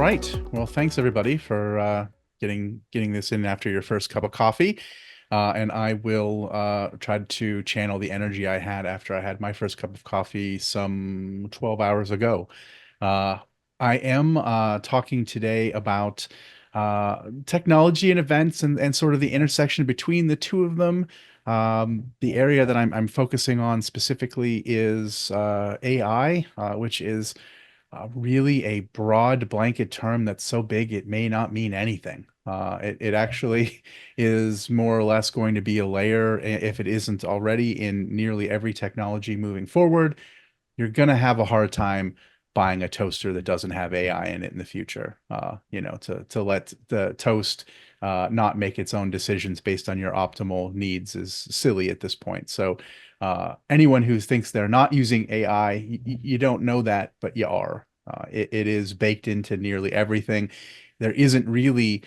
right. Well, thanks everybody for getting this in after your first cup of coffee. And I will try to channel the energy I had after I had my first cup of coffee some 12 hours ago. Uh, I am talking today about technology and events and sort of the intersection between the two of them. The area that I'm focusing on specifically is AI, which is really a broad blanket term that's so big it may not mean anything. It actually is more or less going to be a layer, if it isn't already, in nearly every technology moving forward. You're going to have a hard time buying a toaster that doesn't have AI in it in the future. To let the toast not make its own decisions based on your optimal needs is silly at this point. So anyone who thinks they're not using AI, you don't know that, but you are. It is baked into nearly everything. There isn't really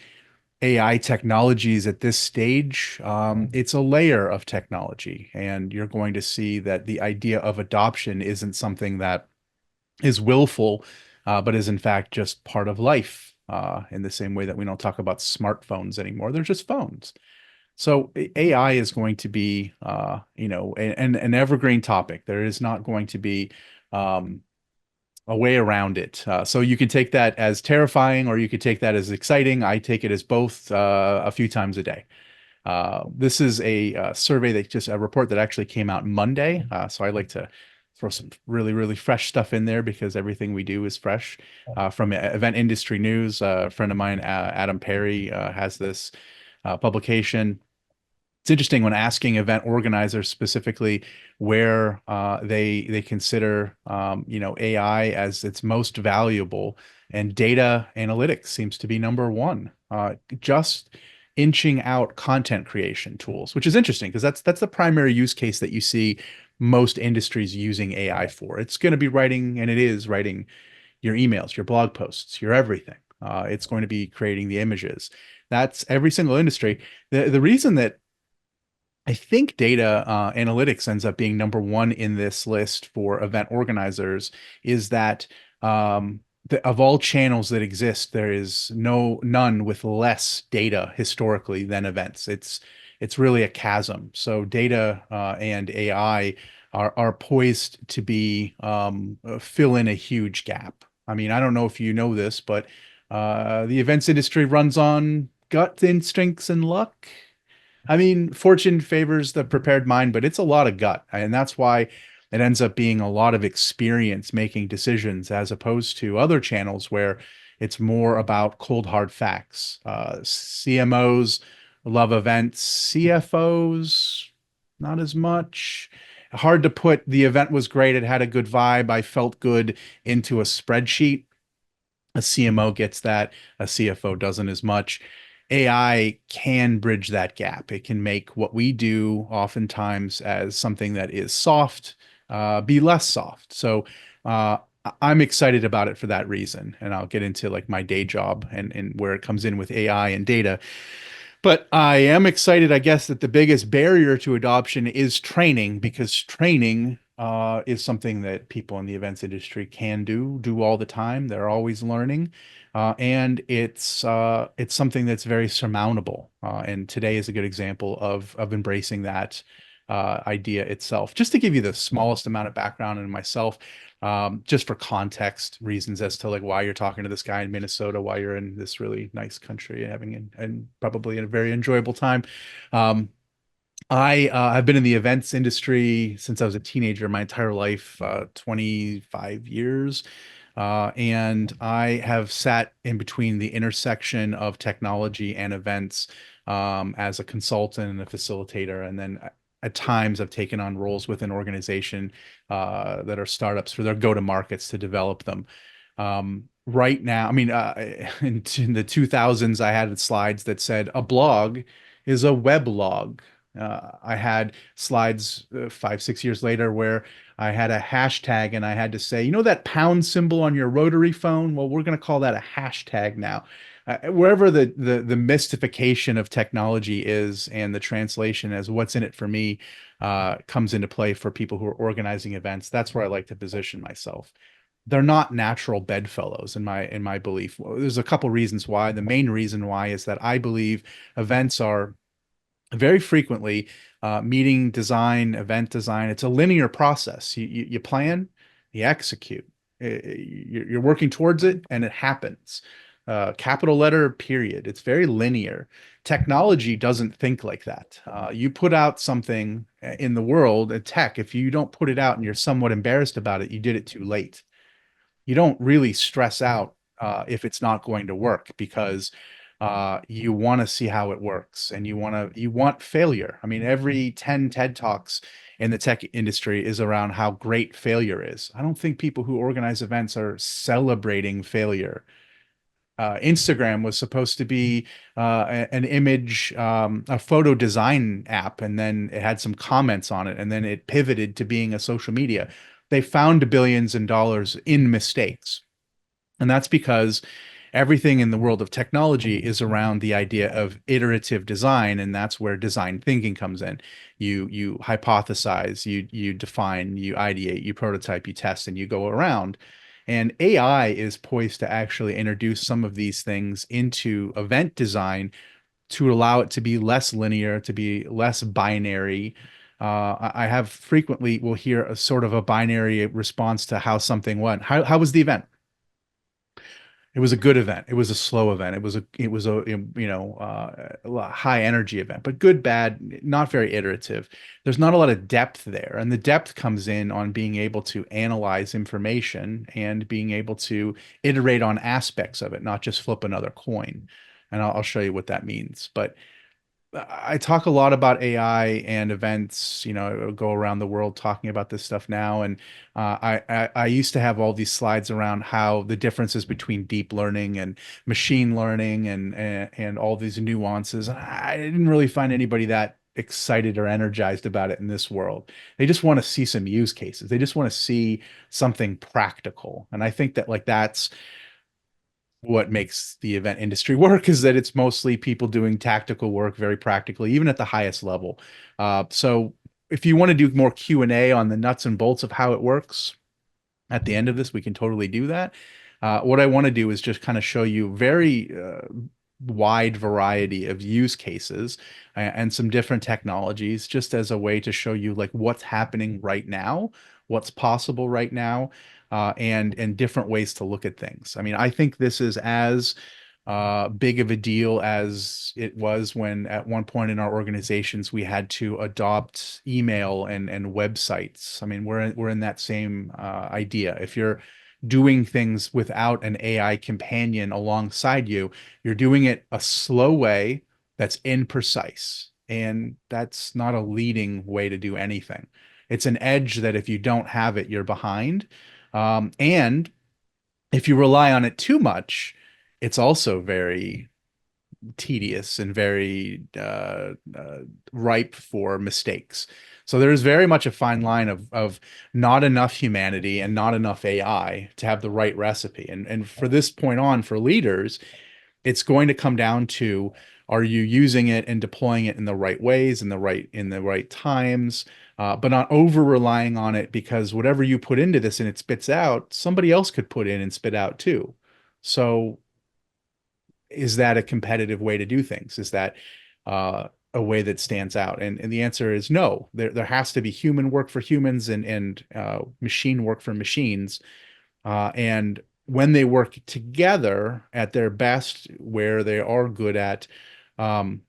AI technologies at this stage. It's a layer of technology, and you're going to see that the idea of adoption isn't something that is willful, but is in fact just part of life. In the same way that we don't talk about smartphones anymore, they're just phones. So AI is going to be, an evergreen topic. There is not going to be um, a way around it. So you can take that as terrifying, or you could take that as exciting. I take it as both a few times a day. This is a survey that just a report that actually came out Monday. So I like to throw some really, really fresh stuff in there because everything we do is fresh. From Event Industry News, a friend of mine, Adam Perry, has this publication. It's interesting when asking event organizers specifically where they consider AI as its most valuable, and data analytics seems to be number one. Just inching out content creation tools, which is interesting because that's the primary use case that you see most industries using AI for. It's going to be writing, and it is writing your emails, your blog posts, your everything. It's going to be creating the images. That's every single industry. The reason that I think data analytics ends up being number one in this list for event organizers is that of all channels that exist, there is none with less data historically than events. It's really a chasm. So data and AI are poised to be fill in a huge gap. I mean, I don't know if you know this, but the events industry runs on gut instincts and luck. I mean, fortune favors the prepared mind, but it's a lot of gut. And that's why it ends up being a lot of experience making decisions as opposed to other channels where it's more about cold, hard facts. CMOs love events, CFOs, not as much. Hard to put the event was great. It had a good vibe. I felt good into a spreadsheet. A CMO gets that, a CFO doesn't as much. AI can bridge that gap. It can make what we do oftentimes as something that is soft be less soft. So I'm excited about it for that reason. And I'll get into like my day job and where it comes in with AI and data. But I am excited, I guess, that the biggest barrier to adoption is training, because training is something that people in the events industry can do all the time. They're always learning, and it's something that's very surmountable. And today is a good example of embracing that idea itself. Just to give you the smallest amount of background in myself, just for context reasons as to like why you're talking to this guy in Minnesota, why you're in this really nice country and having and probably a very enjoyable time. Um, I have been in the events industry since I was a teenager, my entire life, 25 years. And I have sat in between the intersection of technology and events as a consultant and a facilitator. And then at times I've taken on roles with an organization that are startups for their go-to-markets to develop them. Right now, I mean, in the 2000s, I had slides that said a blog is a weblog. I had slides 5, 6 years later where I had a hashtag and I had to say, you know, that pound symbol on your rotary phone? Well, we're going to call that a hashtag now. Wherever the mystification of technology is and the translation as what's in it for me comes into play for people who are organizing events, that's where I like to position myself. they're not natural bedfellows in my belief. Well, there's a couple reasons why. The main reason why is that I believe events are very frequently meeting design, event design. It's a linear process. You plan, you execute. You're working towards it, and it happens. Capital letter, period. It's very linear. Technology doesn't think like that. You put out something in the world, a tech. If you don't put it out and you're somewhat embarrassed about it, you did it too late. You don't really stress out if it's not going to work because you want to see how it works and you want failure. I mean, every 10 TED Talks in the tech industry is around how great failure is. I don't think people who organize events are celebrating failure. Instagram was supposed to be an image, a photo design app, and then it had some comments on it, and then it pivoted to being a social media. They found billions in dollars in mistakes. And that's because everything in the world of technology is around the idea of iterative design, and that's where design thinking comes in. You hypothesize, you define, you ideate, you prototype, you test, and you go around. And AI is poised to actually introduce some of these things into event design to allow it to be less linear, to be less binary. I have frequently will hear a sort of a binary response to how something went. How was the event? It was a good event. It was a slow event. It was a a high energy event, but good, bad, not very iterative. There's not a lot of depth there, and the depth comes in on being able to analyze information and being able to iterate on aspects of it, not just flip another coin. And I'll show you what that means. But I talk a lot about AI and events, go around the world talking about this stuff now. And I used to have all these slides around how the differences between deep learning and machine learning and all these nuances. I didn't really find anybody that excited or energized about it in this world. They just want to see some use cases. They just want to see something practical. And I think that like that's what makes the event industry work is that it's mostly people doing tactical work very practically, even at the highest level. So if you want to do more Q&A on the nuts and bolts of how it works, at the end of this, we can totally do that. What I want to do is just kind of show you very wide variety of use cases and some different technologies just as a way to show you like what's happening right now, what's possible right now, and different ways to look at things. I mean, I think this is as big of a deal as it was when at one point in our organizations we had to adopt email and websites. I mean, we're in that same idea. If you're doing things without an AI companion alongside you, you're doing it a slow way that's imprecise. And that's not a leading way to do anything. It's an edge that if you don't have it, you're behind. And if you rely on it too much, it's also very tedious and very ripe for mistakes. So there is very much a fine line of not enough humanity and not enough AI to have the right recipe. And for this point on, for leaders, it's going to come down to are you using it and deploying it in the right ways, in the right times, but not over relying on it because whatever you put into this and it spits out, somebody else could put in and spit out too. So is that a competitive way to do things? Is that a way that stands out? And the answer is no. There has to be human work for humans and machine work for machines. And when they work together at their best, where they are good at um,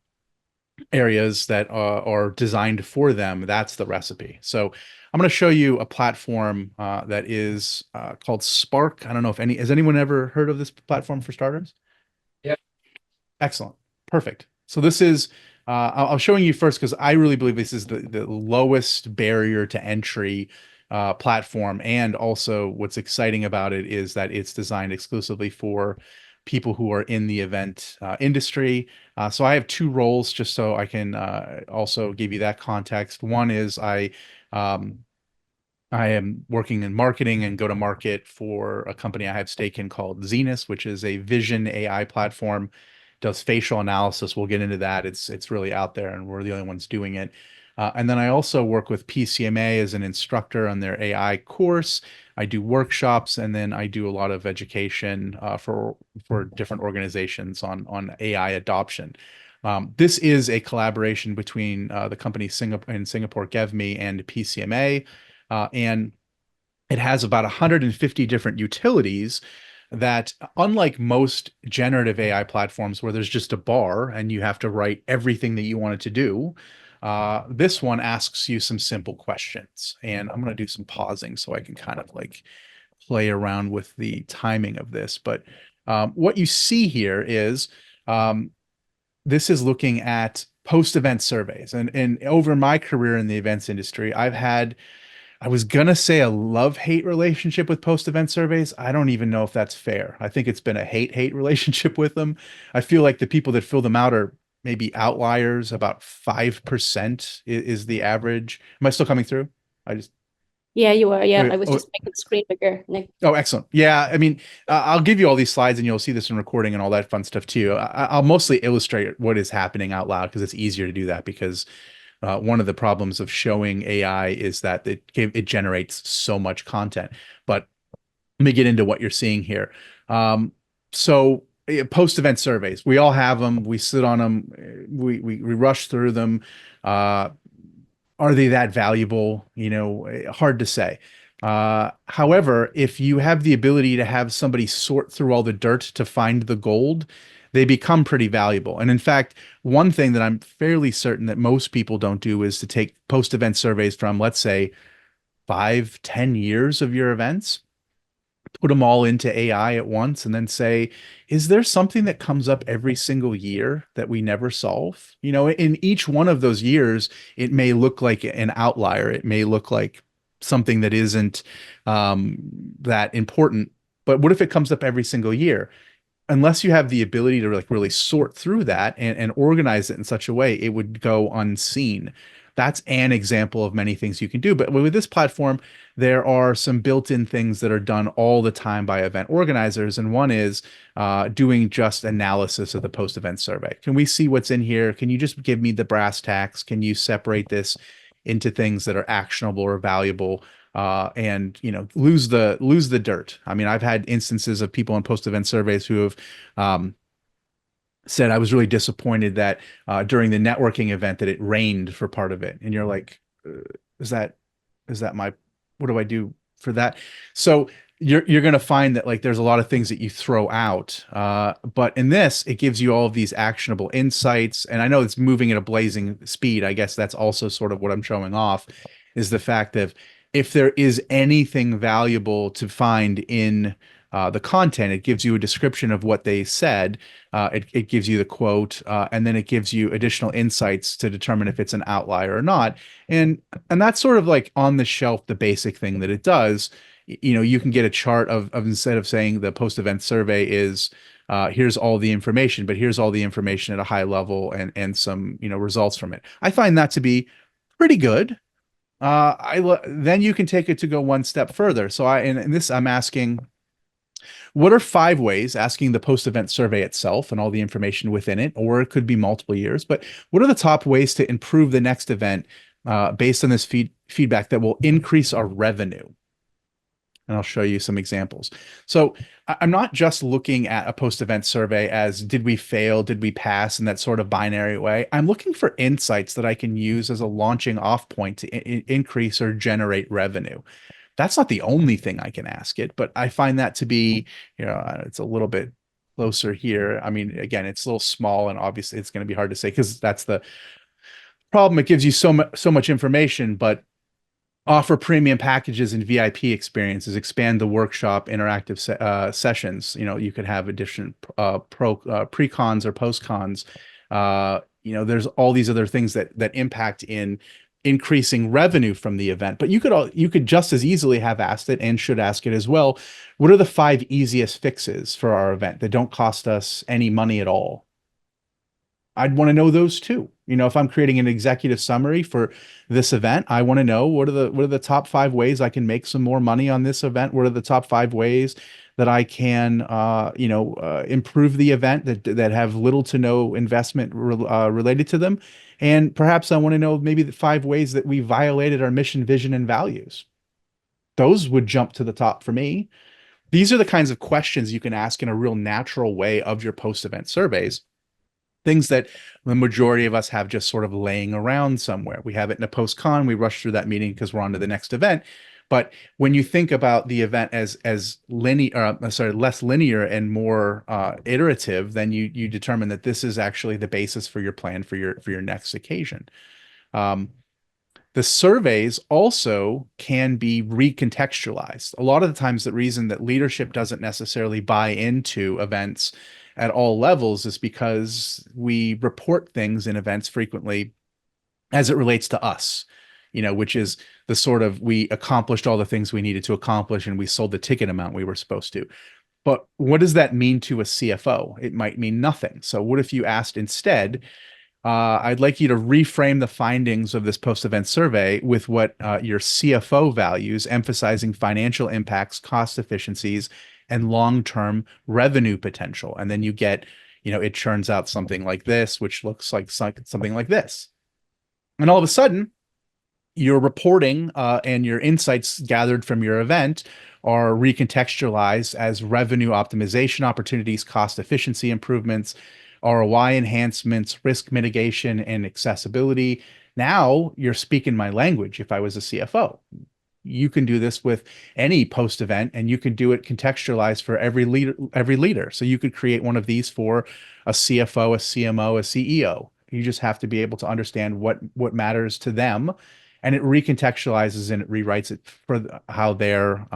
areas that are designed for them, that's the recipe. So I'm going to show you a platform that is called Spark. I don't know if has anyone ever heard of this platform for starters? Excellent. Perfect. So this is, I'm showing you first because I really believe this is the lowest barrier to entry platform. And also what's exciting about it is that it's designed exclusively for people who are in the event industry. So I have two roles just so I can also give you that context. One is um, I am working in marketing and go to market for a company I have stake in called Zenus, which is a vision AI platform, does facial analysis. We'll get into that. It's really out there and we're the only ones doing it. And then I also work with PCMA as an instructor on their AI course. I do workshops, and then I do a lot of education for different organizations on AI adoption. This is a collaboration between the company Singapore GevMe and PCMA, and it has about 150 different utilities that, unlike most generative AI platforms where there's just a bar and you have to write everything that you want it to do, this one asks you some simple questions. And I'm going to do some pausing so I can kind of like play around with the timing of this. But what you see here is um, this is looking at post-event surveys. And over my career in the events industry, I was gonna say a love-hate relationship with post-event surveys. I don't even know if that's fair. I think it's been a hate-hate relationship with them. I feel like the people that fill them out are maybe outliers. About 5% is the average. Am I still coming through? I just Yeah, you are. Yeah, I was oh, just making the screen bigger, Nick. oh, excellent. Yeah, I mean, I'll give you all these slides and you'll see this in recording and all that fun stuff too. I'll mostly illustrate what is happening out loud because it's easier to do that because one of the problems of showing AI is that it generates so much content. But let me get into what you're seeing here. So post-event surveys, we all have them. We sit on them. We rush through them. Uh, are they that valuable? Hard to say. However, if you have the ability to have somebody sort through all the dirt to find the gold, they become pretty valuable. And in fact, one thing that I'm fairly certain that most people don't do is to take post-event surveys from, let's say, 5, 10 years of your events, put them all into AI at once, and then say, is there something that comes up every single year that we never solve? In each one of those years, it may look like an outlier. It may look like something that isn't that important. But what if it comes up every single year? Unless you have the ability to like really sort through that and organize it in such a way, it would go unseen. That's an example of many things you can do. But with this platform, there are some built-in things that are done all the time by event organizers. And one is doing just analysis of the post-event survey. Can we see what's in here? Can you just give me the brass tacks? Can you separate this into things that are actionable or valuable? And lose the dirt. I mean, I've had instances of people in post-event surveys who have said I was really disappointed that during the networking event that it rained for part of it, and you're like, is that my what do I do for that? So you're going to find that like there's a lot of things that you throw out, but in this it gives you all of these actionable insights. And I know it's moving at a blazing speed. I guess that's also sort of what I'm showing off, is the fact that if there is anything valuable to find in the content, it gives you a description of what they said. It gives you the quote, and then it gives you additional insights to determine if it's an outlier or not. And that's sort of like on the shelf, the basic thing that it does. You can get a chart of instead of saying the post-event survey is here's all the information, but here's all the information at a high level and some results from it. I find that to be pretty good. Then you can take it to go one step further. So in this I'm asking, what are 5 ways, asking the post-event survey itself and all the information within it, or it could be multiple years, but what are the top ways to improve the next event based on this feedback that will increase our revenue? And I'll show you some examples. So I'm not just looking at a post-event survey as did we fail, did we pass in that sort of binary way. I'm looking for insights that I can use as a launching off point to increase or generate revenue. That's not the only thing I can ask it, but I find that to be, it's a little bit closer here. I mean, again, it's a little small and obviously it's going to be hard to say because that's the problem. It gives you so much information, but offer premium packages and VIP experiences, expand the workshop interactive sessions. You could have additional pre-cons or post-cons. There's all these other things that impact in increasing revenue from the event. But you could just as easily have asked it, and should ask it as well, what are the 5 easiest fixes for our event that don't cost us any money at all? I'd want to know those too. If I'm creating an executive summary for this event, I want to know what are the top 5 ways I can make some more money on this event. What are the top 5 ways that I can improve the event that have little to no investment related to them. And perhaps I want to know maybe the 5 ways that we violated our mission, vision, and values. Those would jump to the top for me. These are the kinds of questions you can ask in a real natural way of your post-event surveys, things that the majority of us have just sort of laying around somewhere. We have it in a post-con, we rush through that meeting because we're on to the next event. But when you think about the event as linear, less linear and more iterative, then you determine that this is actually the basis for your plan for your next occasion. Um, the surveys also can be recontextualized. A lot of the times, the reason that leadership doesn't necessarily buy into events at all levels is because we report things in events frequently as it relates to us, which is the sort of we accomplished all the things we needed to accomplish and we sold the ticket amount we were supposed to. But what does that mean to a CFO? It might mean nothing. So, what if you asked instead, I'd like you to reframe the findings of this post-event survey with what your CFO values, emphasizing financial impacts, cost efficiencies, and long-term revenue potential. And then you get, it churns out something like this, which looks like something like this. And all of a sudden, your reporting and your insights gathered from your event are recontextualized as revenue optimization opportunities, cost efficiency improvements, ROI enhancements, risk mitigation, and accessibility. Now you're speaking my language if I was a CFO. You can do this with any post event and you can do it contextualized for every leader. So you could create one of these for a CFO, a CMO, a CEO. You just have to be able to understand what matters to them, and it recontextualizes and it rewrites it for how they're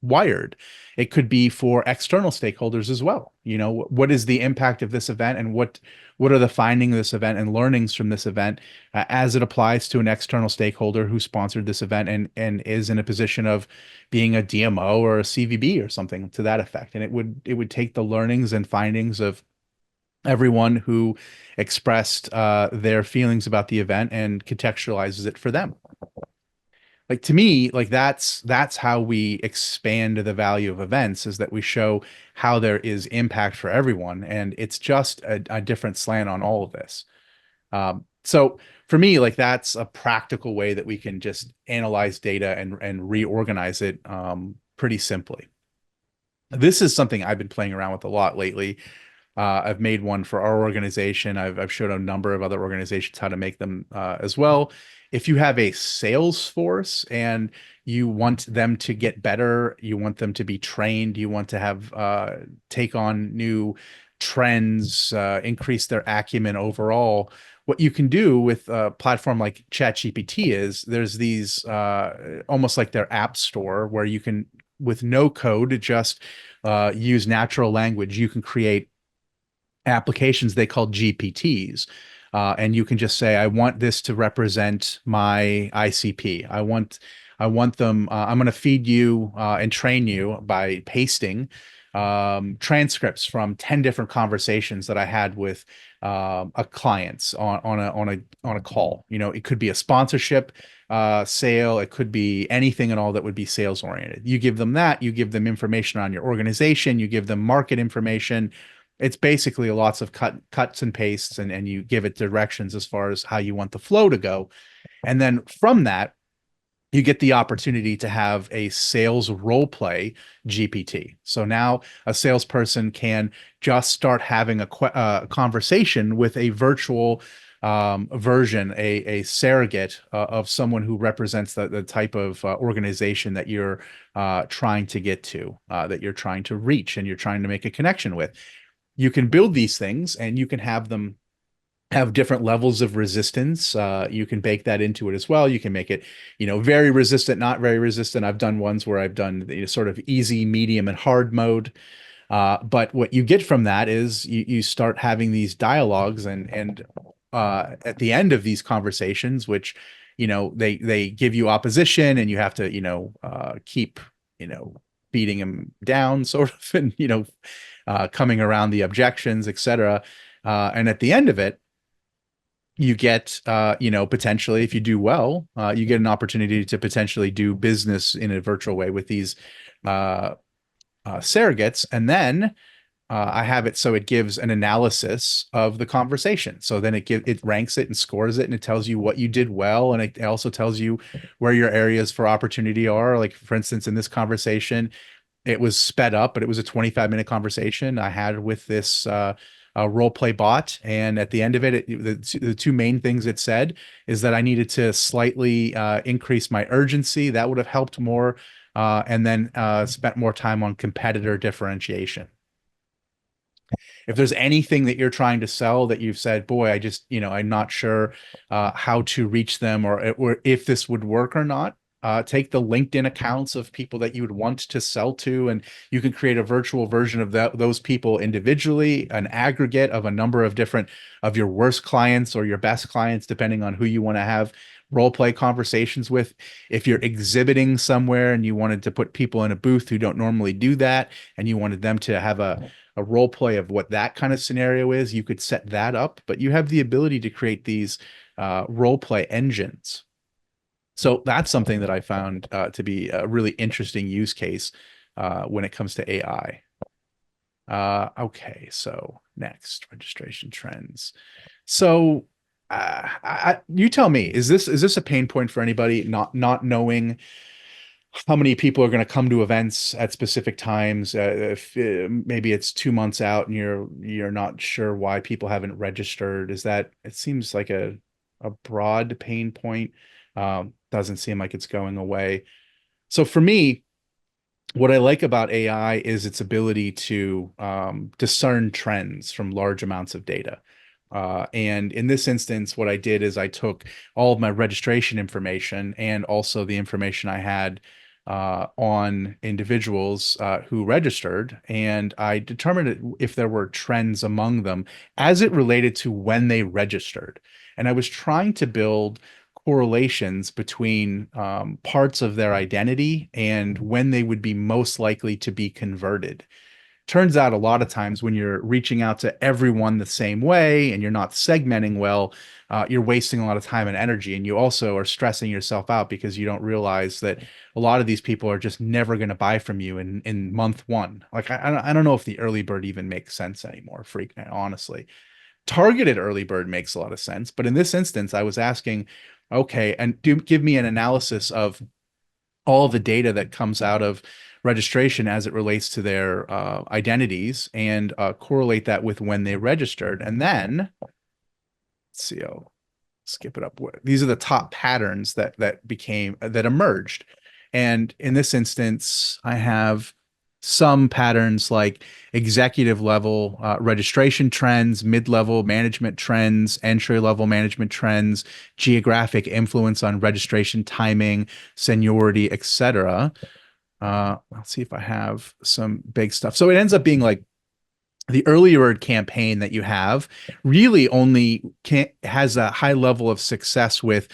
wired. It could be for external stakeholders as well. What is the impact of this event, and what are the findings of this event and learnings from this event as it applies to an external stakeholder who sponsored this event and is in a position of being a DMO or a CVB or something to that effect. And it would take the learnings and findings of everyone who expressed their feelings about the event and contextualizes it for them. Like, to me, like that's how we expand the value of events, is that we show how there is impact for everyone, and it's just a different slant on all of this. So for me, like, that's a practical way that we can just analyze data and reorganize it pretty simply. This is something I've been playing around with a lot lately. I've made one for our organization. I've showed a number of other organizations how to make them as well. If you have a sales force and you want them to get better, you want them to be trained, you want to have take on new trends, increase their acumen overall. What you can do with a platform like ChatGPT is there's these almost like their app store where you can, with no code, just use natural language. You can create applications they call GPTs. And you can just say, I want this to represent my ICP. I want them, I'm going to feed you and train you by pasting transcripts from 10 different conversations that I had with a clients on a call. It could be a sponsorship sale. It could be anything at all that would be sales oriented. You give them that, you give them information on your organization, you give them market information. It's basically lots of cuts and pastes, and you give it directions as far as how you want the flow to go. And then from that, you get the opportunity to have a sales role play GPT. So now a salesperson can just start having a conversation with a virtual version, a surrogate of someone who represents the type of organization that you're trying to get to, that you're trying to reach, and you're trying to make a connection with. You can build these things and you can have them have different levels of resistance. You can bake that into it as well. You can make it, very resistant, not very resistant. I've done ones where I've done the sort of easy, medium, and hard mode. But what you get from that is you start having these dialogues, and at the end of these conversations, which they give you opposition, and you have to keep beating them down, sort of, and coming around the objections, etc. And at the end of it, you get, potentially, if you do well, you get an opportunity to potentially do business in a virtual way with these uh, surrogates. And then I have it so it gives an analysis of the conversation. So then it ranks it and scores it, and it tells you what you did well, and it also tells you where your areas for opportunity are. Like, for instance, in this conversation, it was sped up, but it was a 25-minute conversation I had with this role play bot. And at the end of it, the two main things it said is that I needed to slightly increase my urgency. That would have helped more. And then spent more time on competitor differentiation. If there's anything that you're trying to sell that you've said, boy, I just, I'm not sure how to reach them, or if this would work or not, take the LinkedIn accounts of people that you would want to sell to, and you can create a virtual version of those people individually, an aggregate of a number of different of your worst clients or your best clients, depending on who you want to have role play conversations with. If you're exhibiting somewhere and you wanted to put people in a booth who don't normally do that, and you wanted them to have a role play of what that kind of scenario is, you could set that up, but you have the ability to create these role play engines. So that's something that I found to be a really interesting use case when it comes to AI. Okay, so next, registration trends. So you tell me, is this a pain point for anybody, not knowing how many people are going to come to events at specific times? If maybe it's 2 months out and you're not sure why people haven't registered, is that, it seems like a broad pain point. Doesn't seem like it's going away. So for me, what I like about AI is its ability to discern trends from large amounts of data. And in this instance, what I did is I took all of my registration information and also the information I had on individuals who registered, and I determined if there were trends among them as it related to when they registered. And I was trying to build correlations between parts of their identity and when they would be most likely to be converted. Turns out a lot of times when you're reaching out to everyone the same way and you're not segmenting well, you're wasting a lot of time and energy. And you also are stressing yourself out because you don't realize that a lot of these people are just never going to buy from you in month one. Like, I don't know if the early bird even makes sense anymore, honestly. Targeted early bird makes a lot of sense. But in this instance, I was asking, okay, and give me an analysis of all the data that comes out of registration as it relates to their identities, and correlate that with when they registered. And then, let's see, I'll skip it up. These are the top patterns that emerged. And in this instance, I have some patterns like executive level registration trends, mid-level management trends, entry-level management trends, geographic influence on registration timing, seniority, etc. Let's see if I have some big stuff. So it ends up being like the early bird campaign that you have really only has a high level of success with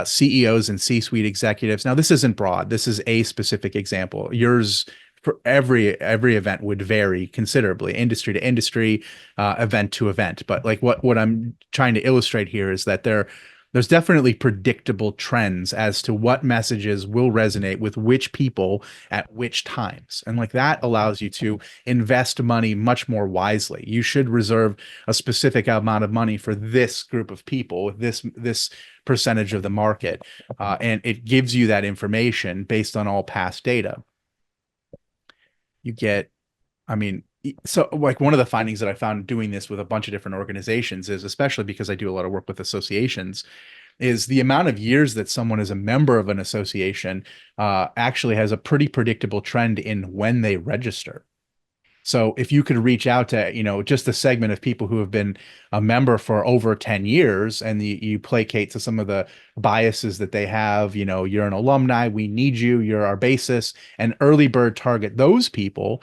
CEOs and C-suite executives. Now, this isn't broad. This is a specific example. Yours for every event would vary considerably, industry to industry, event to event. But like what I'm trying to illustrate here is that there's definitely predictable trends as to what messages will resonate with which people at which times. And like that allows you to invest money much more wisely. You should reserve a specific amount of money for this group of people, this percentage of the market. And it gives you that information based on all past data. You get, I mean, so like one of the findings that I found doing this with a bunch of different organizations is, especially because I do a lot of work with associations, is the amount of years that someone is a member of an association actually has a pretty predictable trend in when they register. So if you could reach out to, just a segment of people who have been a member for over 10 years, and you placate to some of the biases that they have, you're an alumni, we need you, you're our basis, and early bird target those people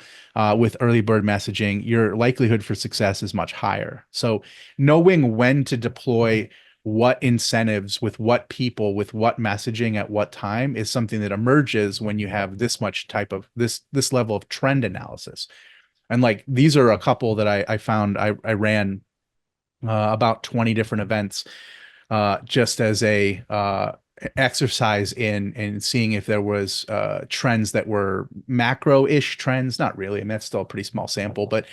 with early bird messaging, your likelihood for success is much higher. So knowing when to deploy what incentives with what people with what messaging at what time is something that emerges when you have this much type of this level of trend analysis. And like, these are a couple that I found I ran about 20 different events just as a exercise in seeing if there was trends that were macro-ish trends. Not really, and that's still a pretty small sample, but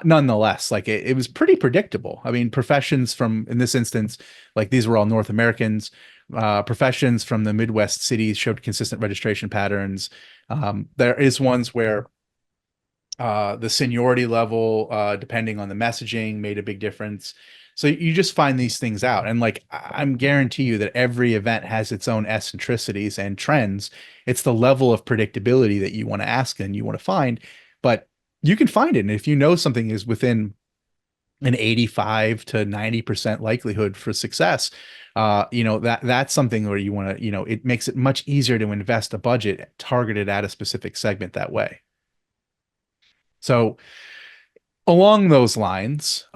nonetheless, like it was pretty predictable. I mean, professions from, in this instance, like these were all North Americans. Professions from the Midwest cities showed consistent registration patterns. There is ones where the seniority level, depending on the messaging, made a big difference. So you just find these things out. And like, I'm guarantee you that every event has its own eccentricities and trends. It's the level of predictability that you want to ask and you want to find, but you can find it. And if you know something is within an 85 to 90% likelihood for success, that's something where you want to, it makes it much easier to invest a budget targeted at a specific segment that way. So along those lines,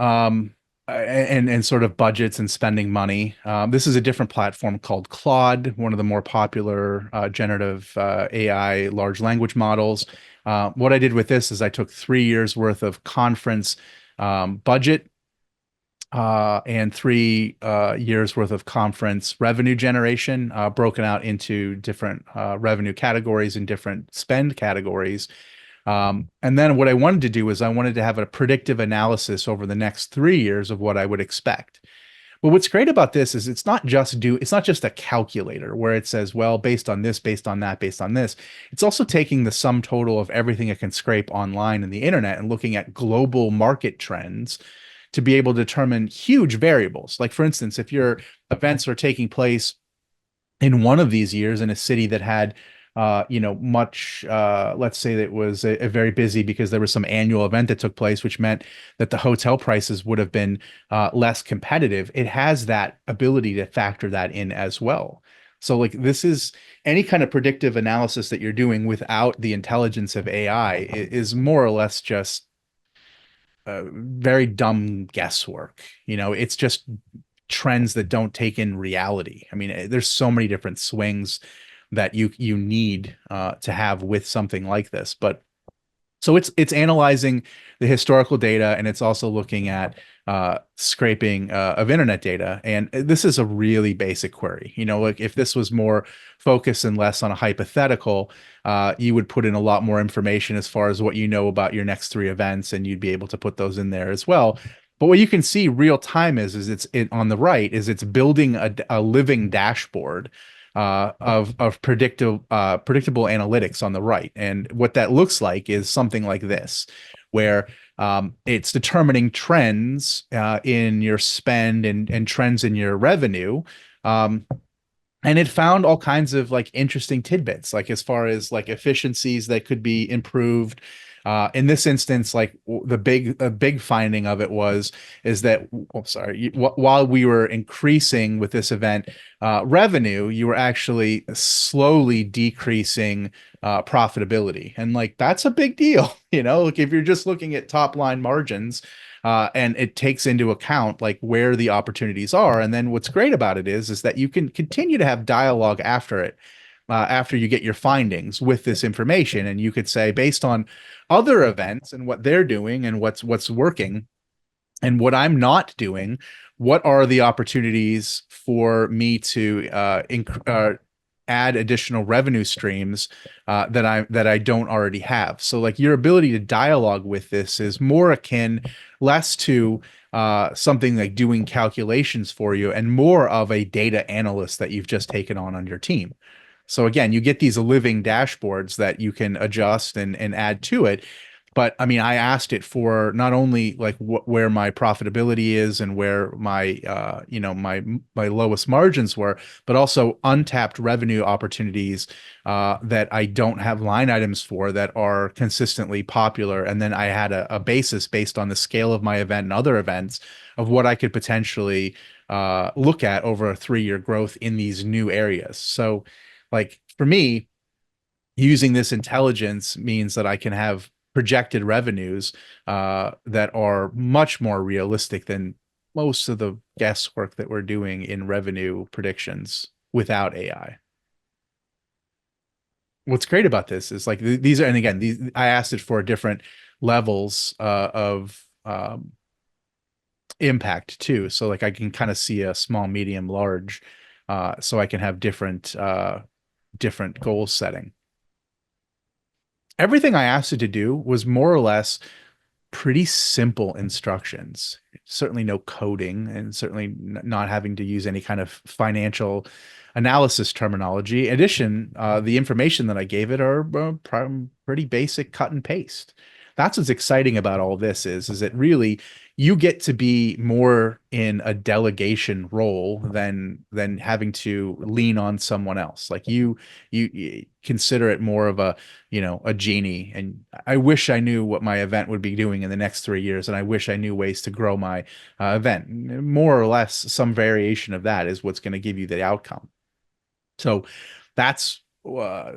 and sort of budgets and spending money, this is a different platform called Claude, one of the more popular generative AI large language models. What I did with this is I took 3 years worth of conference budget and 3 years worth of conference revenue generation, broken out into different revenue categories and different spend categories. And then what I wanted to do is I wanted to have a predictive analysis over the next 3 years of what I would expect. But what's great about this is it's not just a calculator where it says, well, based on this, based on that, based on this. It's also taking the sum total of everything it can scrape online and the internet and looking at global market trends to be able to determine huge variables. Like, for instance, if your events are taking place in one of these years in a city that had much, let's say that it was a very busy because there was some annual event that took place, which meant that the hotel prices would have been less competitive. It has that ability to factor that in as well. So like, this is any kind of predictive analysis that you're doing without the intelligence of AI is more or less just very dumb guesswork. It's just trends that don't take in reality. I mean, there's so many different swings that you need to have with something like this. But so it's analyzing the historical data, and it's also looking at scraping of internet data. And this is a really basic query. Like, if this was more focused and less on a hypothetical, you would put in a lot more information as far as what you know about your next 3 events, and you'd be able to put those in there as well. But what you can see real time is on the right is it's building a living dashboard of predictable analytics on the right. And what that looks like is something like this, where it's determining trends in your spend and trends in your revenue. And it found all kinds of like interesting tidbits, like as far as like efficiencies that could be improved. In this instance, like a big finding of it is that, oh, sorry, while we were increasing with this event revenue, you were actually slowly decreasing profitability, and like that's a big deal. Like, if you're just looking at top line margins, and it takes into account like where the opportunities are. And then what's great about it is that you can continue to have dialogue after it, after you get your findings with this information. And you could say, based on other events and what they're doing and what's working and what I'm not doing, what are the opportunities for me to add additional revenue streams that I don't already have. So like, your ability to dialogue with this is more akin, less to something like doing calculations for you, and more of a data analyst that you've just taken on your team. So again, you get these living dashboards that you can adjust and add to it. But I mean, I asked it for not only like where my profitability is and where my my lowest margins were, but also untapped revenue opportunities that I don't have line items for that are consistently popular. And then I had a basis based on the scale of my event and other events of what I could potentially look at over a 3 year growth in these new areas. So like, for me, using this intelligence means that I can have projected revenues that are much more realistic than most of the guesswork that we're doing in revenue predictions without AI. What's great about this is like, these are, and again, I asked it for different levels of impact too. So like I can kind of see a small, medium, large, so I can have different goal setting. Everything I asked it to do was more or less pretty simple instructions. Certainly no coding, and certainly not having to use any kind of financial analysis terminology. In addition, the information that I gave it are pretty basic cut and paste. That's what's exciting about all this is it really you get to be more in a delegation role than having to lean on someone else. Like you consider it more of a, a genie. And I wish I knew what my event would be doing in the next 3 years, and I wish I knew ways to grow my event. More or less, some variation of that is what's going to give you the outcome. So that's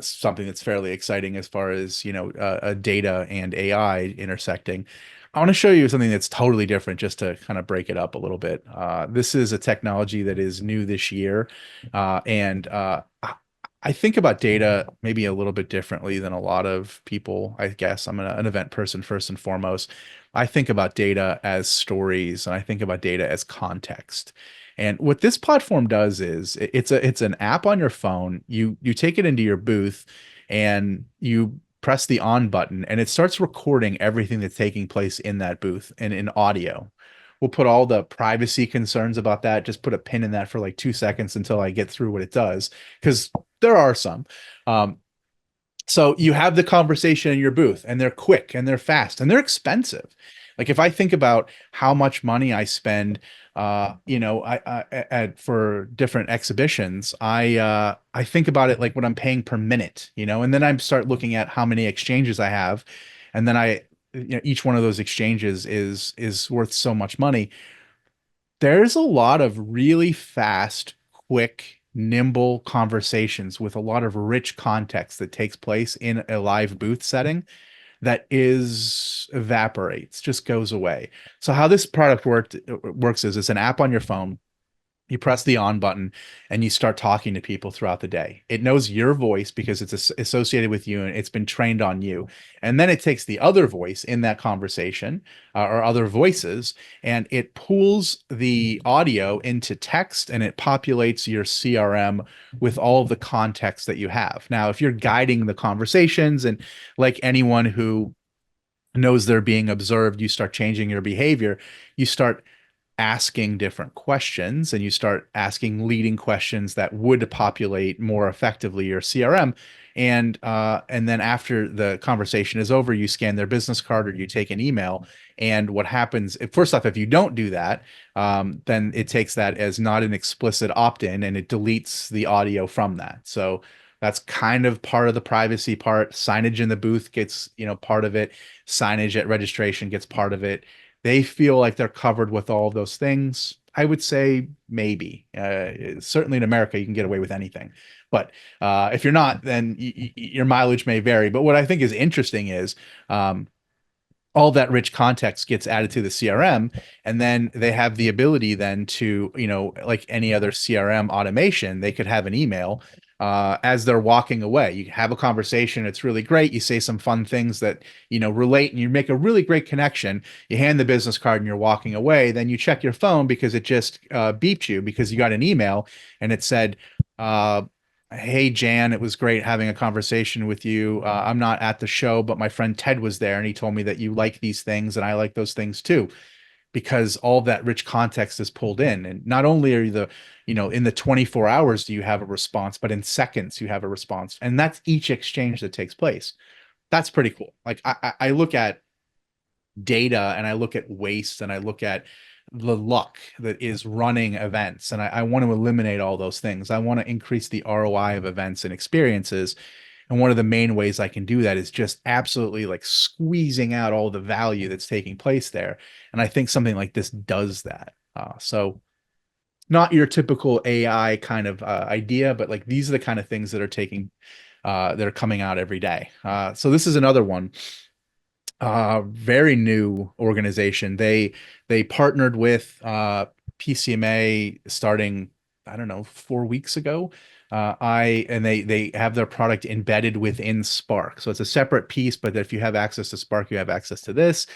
something that's fairly exciting as far as, data and AI intersecting. I want to show you something that's totally different just to kind of break it up a little bit. This is a technology that is new this year. And I think about data maybe a little bit differently than a lot of people. I guess I'm an event person first and foremost. I think about data as stories, and I think about data as context. And what this platform does is it's an app on your phone. You take it into your booth and you press the on button, and it starts recording everything that's taking place in that booth and in audio. We'll put all the privacy concerns about that. Just put a pin in that for like 2 seconds until I get through what it does, because there are some. Um, so you have the conversation in your booth, and they're quick and they're fast and they're expensive. Like if I think about how much money I spend, for different exhibitions, I think about it like what I'm paying per minute, and then I start looking at how many exchanges I have, and then each one of those exchanges is worth so much money. There's a lot of really fast, quick, nimble conversations with a lot of rich context that takes place in a live booth setting that is evaporates, just goes away. So how this product works is it's an app on your phone. You press the on button and you start talking to people throughout the day. It knows your voice because it's associated with you and it's been trained on you. And then it takes the other voice in that conversation, or other voices, and it pulls the audio into text and it populates your CRM with all of the context that you have. Now, if you're guiding the conversations, and like anyone who knows they're being observed, you start changing your behavior, you start asking different questions, and you start asking leading questions that would populate more effectively your CRM. And then after the conversation is over, you scan their business card or you take an email. And what happens, first off, if you don't do that, then it takes that as not an explicit opt-in and it deletes the audio from that. So that's kind of part of the privacy part. Signage in the booth gets, part of it. Signage at registration gets part of it. They feel like they're covered with all of those things. I would say maybe. Certainly in America, you can get away with anything. But if you're not, then your mileage may vary. But what I think is interesting is, all that rich context gets added to the CRM, and then they have the ability then to, like any other CRM automation, they could have an email as they're walking away. You have a conversation, it's really great. You say some fun things that, relate, and you make a really great connection. You hand the business card and you're walking away. Then you check your phone because it just beeped you because you got an email and it said, uh, "Hey Jan, it was great having a conversation with you. I'm not at the show, but my friend Ted was there and he told me that you like these things and I like those things too." Because all that rich context is pulled in. And not only are you in the 24 hours do you have a response, but in seconds you have a response. And that's each exchange that takes place. That's pretty cool. Like I look at data and I look at waste and I look at the luck that is running events. And I want to eliminate all those things. I want to increase the ROI of events and experiences. And one of the main ways I can do that is just absolutely like squeezing out all the value that's taking place there. And I think something like this does that. So not your typical AI kind of idea, but like these are the kind of things that are that are coming out every day. So this is another one, very new organization. They partnered with PCMA starting, I don't know, 4 weeks ago. They have their product embedded within Spark. So it's a separate piece, but if you have access to Spark, you have access to this.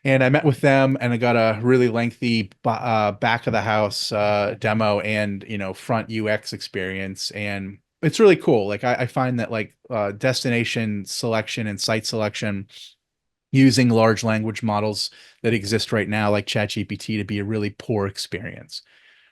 And I met with them and I got a really lengthy back of the house demo and, front UX experience. And it's really cool. Like I find that like destination selection and site selection using large language models that exist right now, like ChatGPT, to be a really poor experience.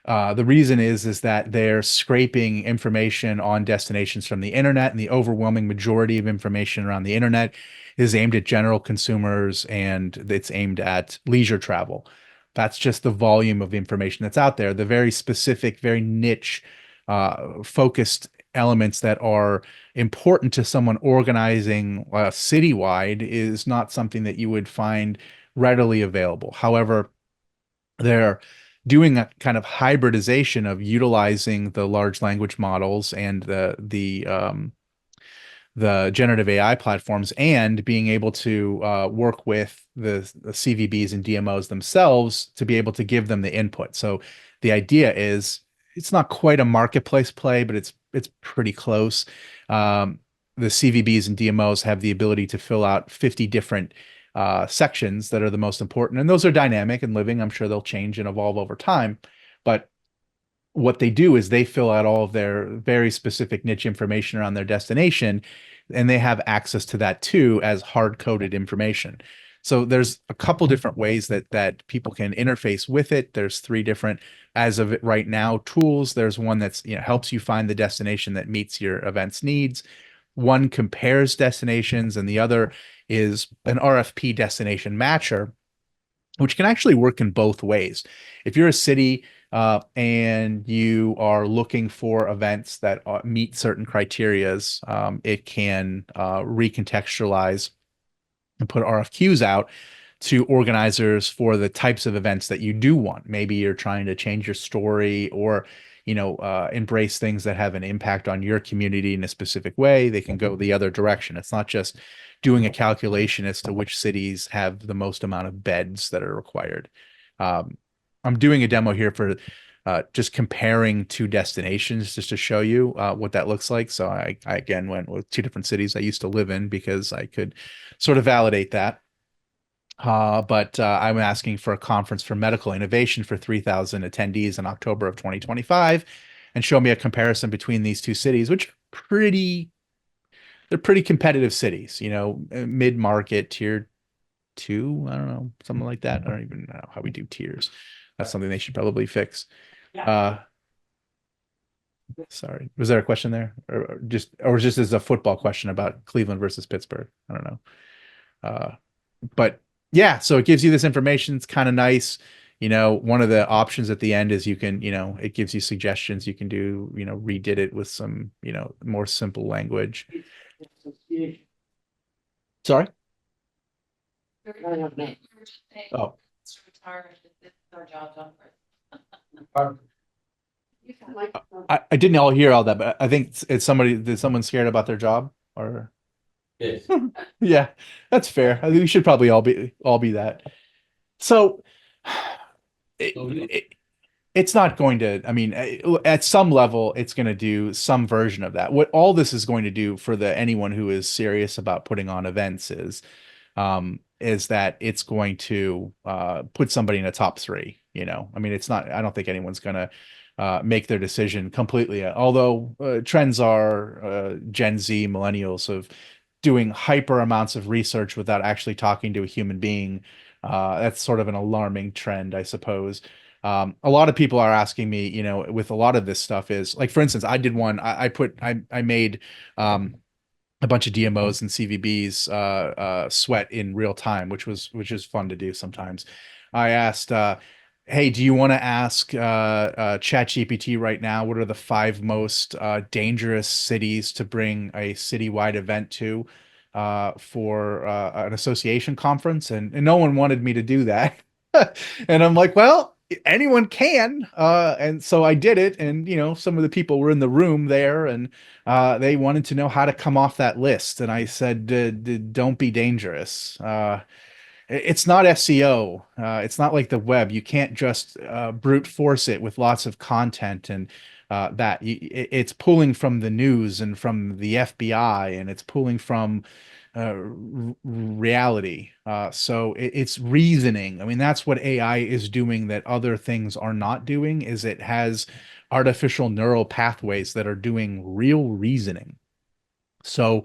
The reason is that they're scraping information on destinations from the internet, and the overwhelming majority of information around the internet is aimed at general consumers and it's aimed at leisure travel. That's just the volume of information that's out there. The very specific, very niche, focused elements that are important to someone organizing citywide is not something that you would find readily available. However, they're doing a kind of hybridization of utilizing the large language models and the generative AI platforms and being able to work with the CVBs and DMOs themselves to be able to give them the input. So the idea is it's not quite a marketplace play, but it's pretty close. The CVBs and DMOs have the ability to fill out 50 different sections that are the most important, and those are dynamic and living. I'm sure they'll change and evolve over time, but what they do is they fill out all of their very specific niche information around their destination, and they have access to that too as hard-coded information. So there's a couple different ways that people can interface with it. There's three different, as of it right now, tools. There's one that's, helps you find the destination that meets your event's needs. One compares destinations, and the other is an RFP destination matcher, which can actually work in both ways. If you're a city and you are looking for events that meet certain criterias, it can recontextualize and put RFQs out to organizers for the types of events that you do want. Maybe you're trying to change your story or, embrace things that have an impact on your community in a specific way. They can go the other direction. It's not just doing a calculation as to which cities have the most amount of beds that are required. Um, I'm doing a demo here for just comparing two destinations just to show you what that looks like. So I again went with two different cities I used to live in because I could sort of validate that. But I'm asking for a conference for medical innovation for 3,000 attendees in October of 2025 and show me a comparison between these two cities, which are they're pretty competitive cities, mid-market, tier two, I don't know, something like that. I don't even know how we do tiers. That's something they should probably fix. Uh, sorry, was there a question there, or just as a football question about Cleveland versus Pittsburgh? I don't know. But yeah, so it gives you this information. It's kind of nice. One of the options at the end is you can, it gives you suggestions. You can do, redid it with some, more simple language. Sorry? Oh, I didn't all hear all that, but I think it's somebody, did someone scared about their job or? Yes. Yeah, that's fair. I think we should probably all be that. So it, it, it's not going to, I mean, at some level, it's going to do some version of that. What all this is going to do for the anyone who is serious about putting on events is that it's going to put somebody in a top three. I mean, it's not. I don't think anyone's going to make their decision completely. Although trends are Gen Z, millennials of doing hyper amounts of research without actually talking to a human being. That's sort of an alarming trend, I suppose. A lot of people are asking me, with a lot of this stuff is like, for instance, I did one, I made, a bunch of DMOs and CVBs sweat in real time, which is fun to do sometimes. I asked, hey, do you want to ask ChatGPT right now what are the five most dangerous cities to bring a citywide event to for an association conference? And no one wanted me to do that. And I'm like, well, anyone can. And so I did it. And, some of the people were in the room there and they wanted to know how to come off that list. And I said, don't be dangerous. It's not SEO. It's not like the web. You can't just brute force it with lots of content and it's pulling from the news and from the FBI and it's pulling from reality. So it's reasoning. I mean, that's what AI is doing that other things are not doing, is it has artificial neural pathways that are doing real reasoning. So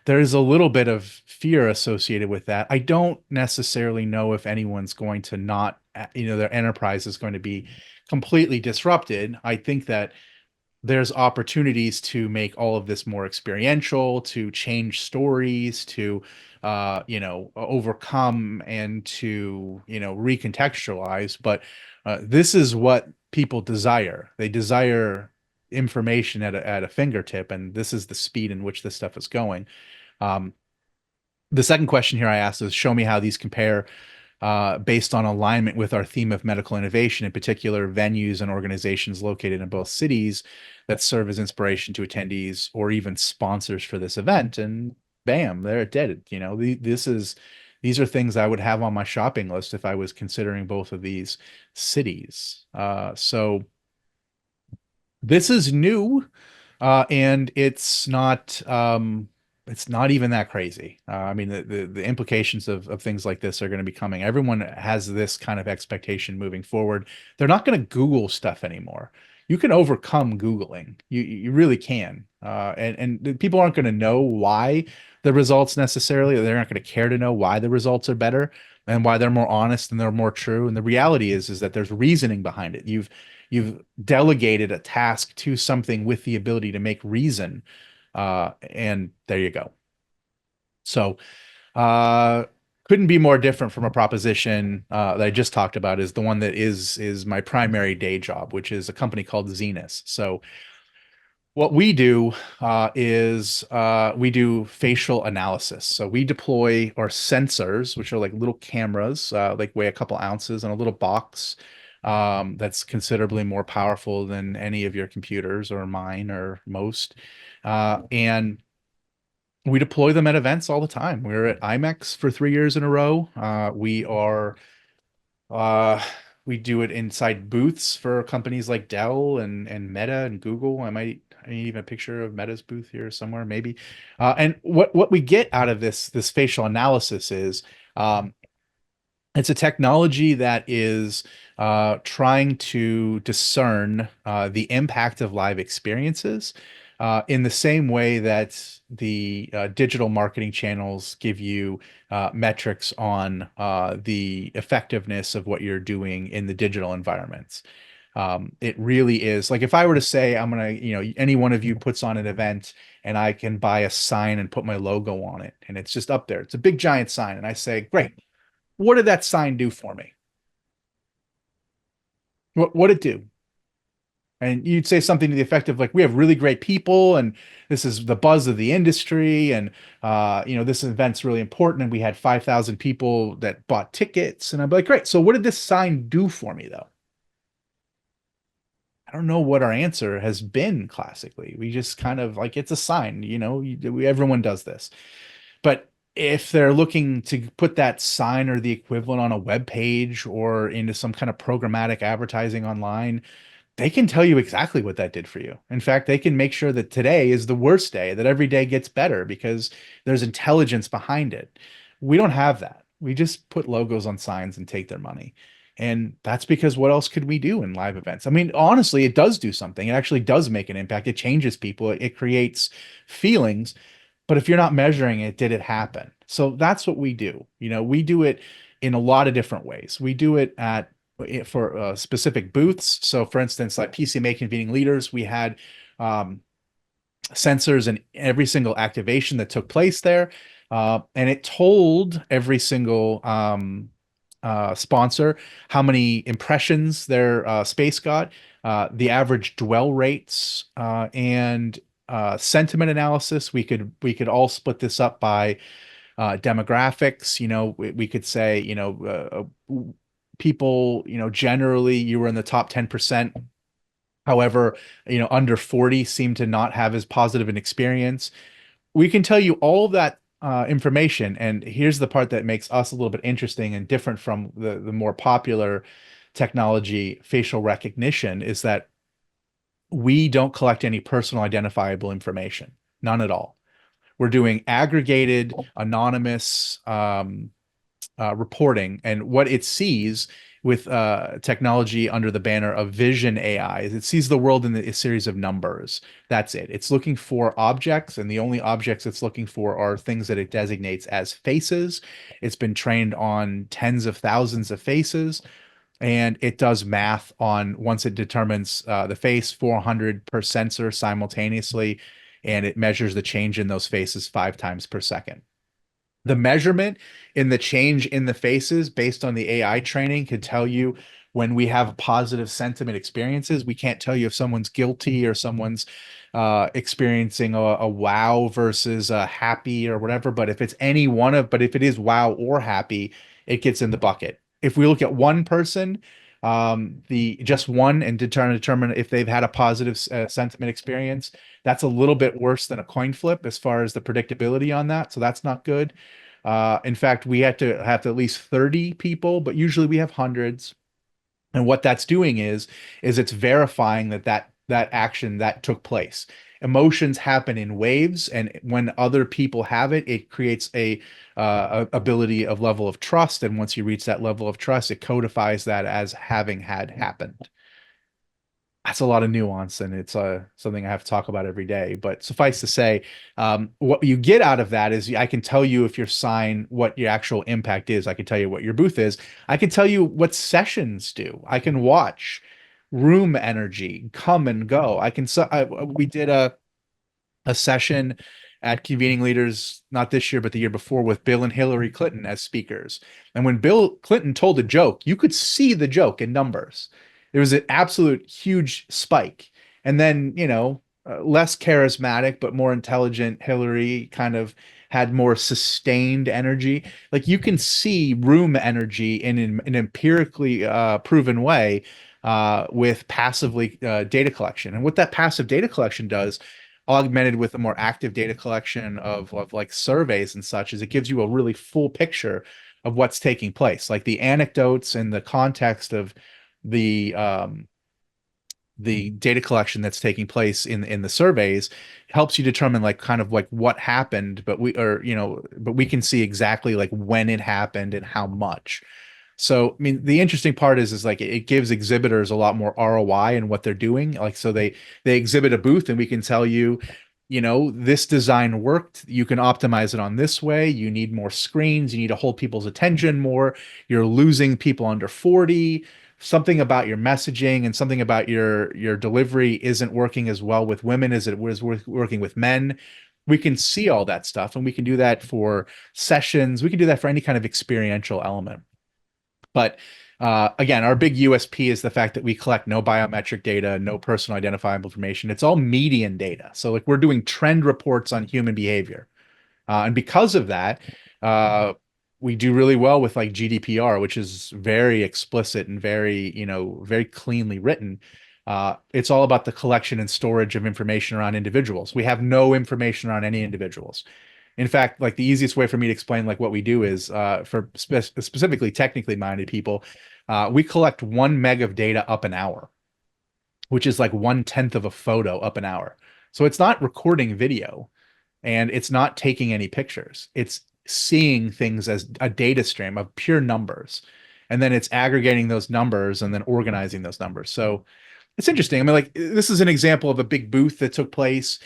there's a little bit of fear associated with that. I don't necessarily know if anyone's going to not, their enterprise is going to be completely disrupted. I think that there's opportunities to make all of this more experiential, to change stories, to overcome and to recontextualize. But this is what people desire. They desire information at a fingertip, and this is the speed in which this stuff is going. Um, the second question here I asked is, show me how these compare based on alignment with our theme of medical innovation, in particular, venues and organizations located in both cities that serve as inspiration to attendees or even sponsors for this event. And bam, there it did. These are things I would have on my shopping list if I was considering both of these cities. So this is new, and it's not even that crazy. I mean, the implications of things like this are going to be coming. Everyone has this kind of expectation moving forward. They're not going to Google stuff anymore. You can overcome Googling. You really can. And people aren't going to know why the results necessarily. They're not going to care to know why the results are better and why they're more honest and they're more true. And the reality is that there's reasoning behind it. You've delegated a task to something with the ability to make reason, and there you go. So uh, couldn't be more different from a proposition that I just talked about, is the one that is my primary day job, which is a company called Zenus. So what we do is we do facial analysis. So we deploy our sensors, which are like little cameras, like weigh a couple ounces in a little box, that's considerably more powerful than any of your computers or mine or most. And we deploy them at events all the time. We're at IMEX for 3 years in a row. Uh, we do it inside booths for companies like Dell and Meta and Google. I need even a picture of Meta's booth here somewhere, maybe. And what we get out of this facial analysis is, it's a technology that is trying to discern the impact of live experiences, in the same way that the digital marketing channels give you metrics on the effectiveness of what you're doing in the digital environments. It really is like, if I were to say, I'm gonna, any one of you puts on an event and I can buy a sign and put my logo on it, and it's just up there. It's a big giant sign, and I say, great, what did that sign do for me? What it do? And you'd say something to the effect of like, we have really great people, and this is the buzz of the industry, and this event's really important, and we had 5,000 people that bought tickets. And I'd be like, great. So what did this sign do for me, though? I don't know what our answer has been classically. We just kind of like, it's a sign, everyone does this. But if they're looking to put that sign or the equivalent on a web page or into some kind of programmatic advertising online, they can tell you exactly what that did for you. In fact, they can make sure that today is the worst day, that every day gets better because there's intelligence behind it. We don't have that. We just put logos on signs and take their money. And that's because what else could we do in live events? I mean, honestly, it does do something. It actually does make an impact. It changes people. It creates feelings. But if you're not measuring it, did it happen? So that's what we do. We do it in a lot of different ways. We do it for specific booths. So, for instance, like PCMA Convening Leaders, we had sensors in every single activation that took place there, and it told every single sponsor how many impressions their space got, the average dwell rates, and sentiment analysis. We could all split this up by demographics. We could say, people, generally you were in the top 10%. However, under 40 seem to not have as positive an experience. We can tell you all of that information. And here's the part that makes us a little bit interesting and different from the more popular technology, facial recognition, is that we don't collect any personal identifiable information, none at all. We're doing aggregated, anonymous reporting, and what it sees with technology under the banner of vision AI is it sees the world in a series of numbers. That's it. It's looking for objects, and the only objects it's looking for are things that it designates as faces. It's been trained on tens of thousands of faces, and it does math on once it determines the face 400 per sensor simultaneously, and it measures the change in those faces 5 times per second. The measurement in the change in the faces based on the AI training could tell you when we have positive sentiment experiences. We can't tell you if someone's guilty or someone's experiencing a wow versus a happy or whatever. But if it's any one of, but if it is wow or happy, it gets in the bucket. If we look at one person, the just one, and determine if they've had a positive sentiment experience, that's a little bit worse than a coin flip as far as the predictability on that. So that's not good. In fact, we had to have at least 30 people, but usually we have hundreds. And what that's doing is it's verifying that action that took place. Emotions happen in waves, and when other people have it, it creates a ability of level of trust. And once you reach that level of trust, it codifies that as having had happened. That's a lot of nuance, and it's something I have to talk about every day. But suffice to say, what you get out of that is I can tell you if your sign, what your actual impact is. I can tell you what your booth is. I can tell you what sessions do. I can watch room energy come and go. We did a session at Convening Leaders, not this year, but the year before, with Bill and Hillary Clinton as speakers. And when Bill Clinton told a joke, you could see the joke in numbers. There was an absolute huge spike. And then, less charismatic, but more intelligent Hillary kind of had more sustained energy. Like you can see room energy in an empirically proven way with passively data collection. And what that passive data collection does, augmented with a more active data collection of like surveys and such, is it gives you a really full picture of what's taking place, like the anecdotes and the context of the data collection that's taking place in the surveys helps you determine like kind of like what happened, but we can see exactly like when it happened and how much. So, I mean, the interesting part is like it gives exhibitors a lot more ROI in what they're doing. Like, so they exhibit a booth, and we can tell you, this design worked. You can optimize it on this way. You need more screens. You need to hold people's attention more. You're losing people under 40. Something about your messaging and something about your delivery isn't working as well with women as it was working with men. We can see all that stuff, and we can do that for sessions. We can do that for any kind of experiential element. But again, our big USP is the fact that we collect no biometric data, no personal identifiable information. It's all median data. So like we're doing trend reports on human behavior. And because of that, uh, we do really well with like GDPR, which is very explicit and very, very cleanly written. It's all about the collection and storage of information around individuals. We have no information around any individuals. In fact, like the easiest way for me to explain like what we do is for specifically technically minded people, we collect 1 meg of data up an hour, which is like 1/10 of a photo up an hour. So it's not recording video, and it's not taking any pictures. It's seeing things as a data stream of pure numbers. And then it's aggregating those numbers and then organizing those numbers. So it's interesting. I mean, like this is an example of a big booth that took place.